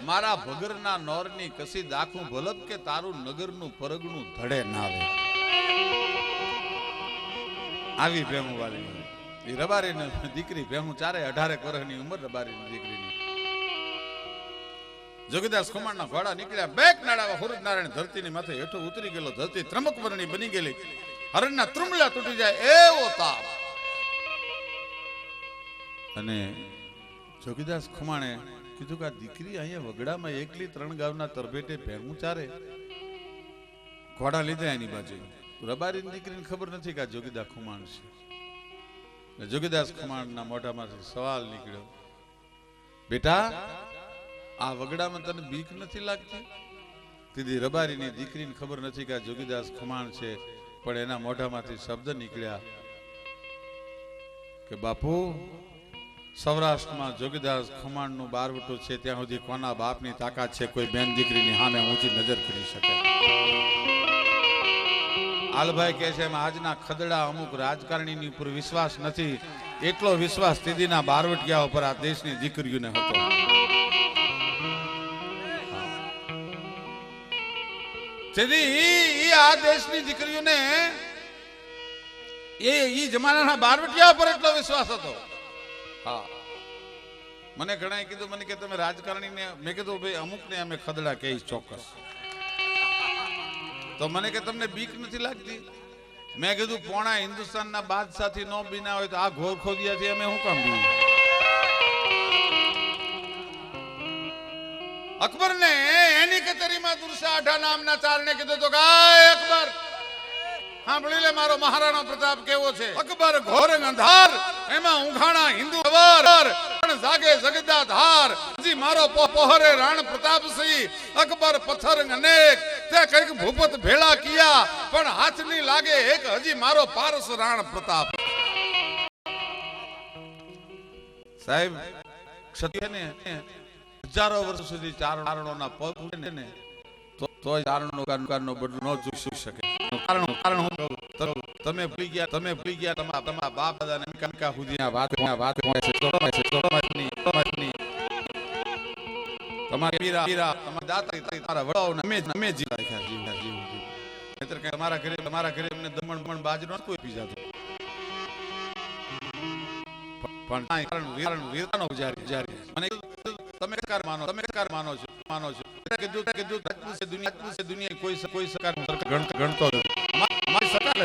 મારા ભગરના નોરની કસી દાખું ભલક કે તારું નગરનું પરગનું ધડે ના આવે. આવી ભેહું વાળી એ રબારીની દીકરી ભેહું ચારે 18 વર્ષની ઉંમર રબારીની દીકરીની. જોગીદાસ ખુમાણના ઘોડા નીકળ્યા, બેક નાડાવા હુરજ નારાયણ ધરતીની માથે હેઠો ઉતરી ગયેલો. ધરતી ત્રમક વર્ણી બની ગયેલી, હરણના ત્રુમલા તૂટી જાય એવો તાપ. અને જોગીદાસ ખુમાણે કીધું કે આ દીકરી અહીંયા વગડામાં એકલી 3 ગામના તરભેટે ભેહું ચારે. ઘોડા લીધા એની બાજુ. રબારીની દીકરીને ખબર નથી કે આ જોગીદાસ ખુમાણ છે. જોગીદાસ ખુમાણના મોઢામાંથી સવાલ નીકળ્યો, બેટા આ વગડામાં તને બીક નથી લાગતી? દીદી રબારીની દીકરીને ખબર નથી કે આ જોગીદાસ ખુમાણ છે, પણ એના મોઢામાંથી શબ્દ નીકળ્યા કે બાપુ સૌરાષ્ટ્રમાં જોગીદાસ ખુમાણનું બારવટું છે, ત્યાં સુધી કોના બાપની તાકાત છે કોઈ બેન દીકરીની સામે ઊંચી નજર કરી શકે? આલભાઈ કહે છે એમ આજના ખદડા અમુક રાજકારણીની ઉપર વિશ્વાસ નથી, એટલો વિશ્વાસ દીદીના બારવટિયા ઉપર આ દેશની દીકરીઓને હતો. તેથી આ દેશની દીકરીઓને એ જમાનાના બારવટિયા ઉપર એટલો વિશ્વાસ હતો. હા, મને ઘણા કીધું, મને કે તમે રાજકારણીને, મેં કીધું ભાઈ અમુકને અમે ખદડા કહીશ ચોક્કસ. તો મને કે તમને બીક નથી લાગતી? મેં કીધું પોણા હિન્દુસ્તાનના બાદશાહથી નો બીના હોય તો આ ઘોર ખોદિયાથી અમે શું કામ બીવું? અકબર ને એની કચેરીમાં દુરસા આઠા નામના ચારને કીધું તો ગાય અકબર સાંભળી લે મારો મહારાણા પ્રતાપ કેવો છે. અકબર ઘોર અંધાર એમાં ઉઘાણા હિન્દુ અવર જાગે જગદા ધાર જી મારો પોહરે રાણ પ્રતાપસિંહ અકબર પથ્થર અનેક તે કઈક ભૂપત ભેળા કિયા પણ હાથ ની લાગે એક હજી મારો પારસ રાણ પ્રતાપ. સાહેબ ક્ષત્રિય ને હજારો વર્ષ સુધી ચારણોના પગ ઉડે ને તો ચારણનો કારનો બદલો ન જોઈ શકે. કારણ હું તમે ભૂલી ગયા તમારા બાપ દાદા ને કંકા સુધી આ વાત હોય છે તમારા પીરા તમારા દાતા તમારા વડાઓને અમે જીવ રાખ્યા જીવ નહીતર કે તમારા ઘરે અમને દમણ બાજરો કોઈ પી જાતો પણ કારણ વીરતાનો જારી મને તમે કાર માનો છો કીધું દુનિયા કોઈ સરકાર ગણતો અમારી સરકાર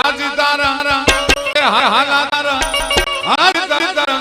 આજ તારા હાલા તારા આજ તારા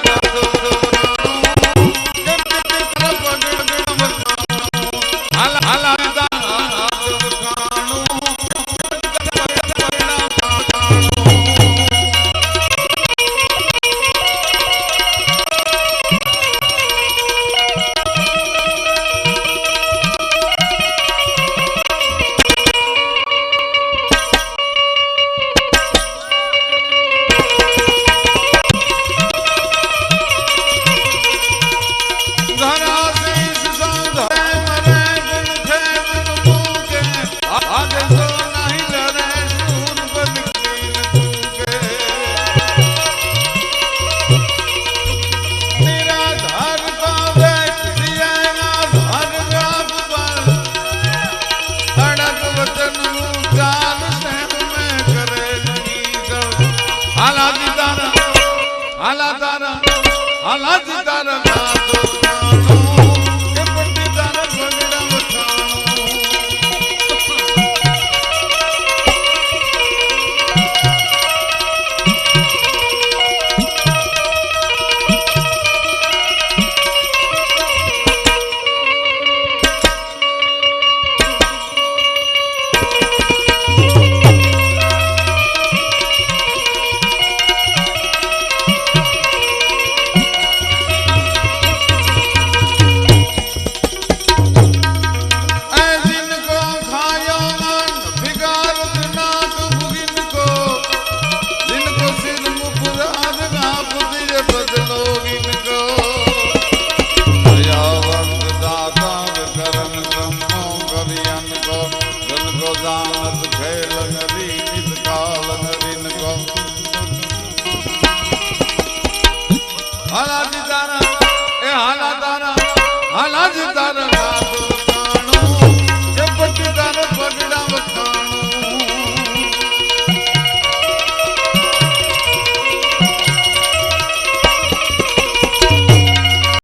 जानत खेल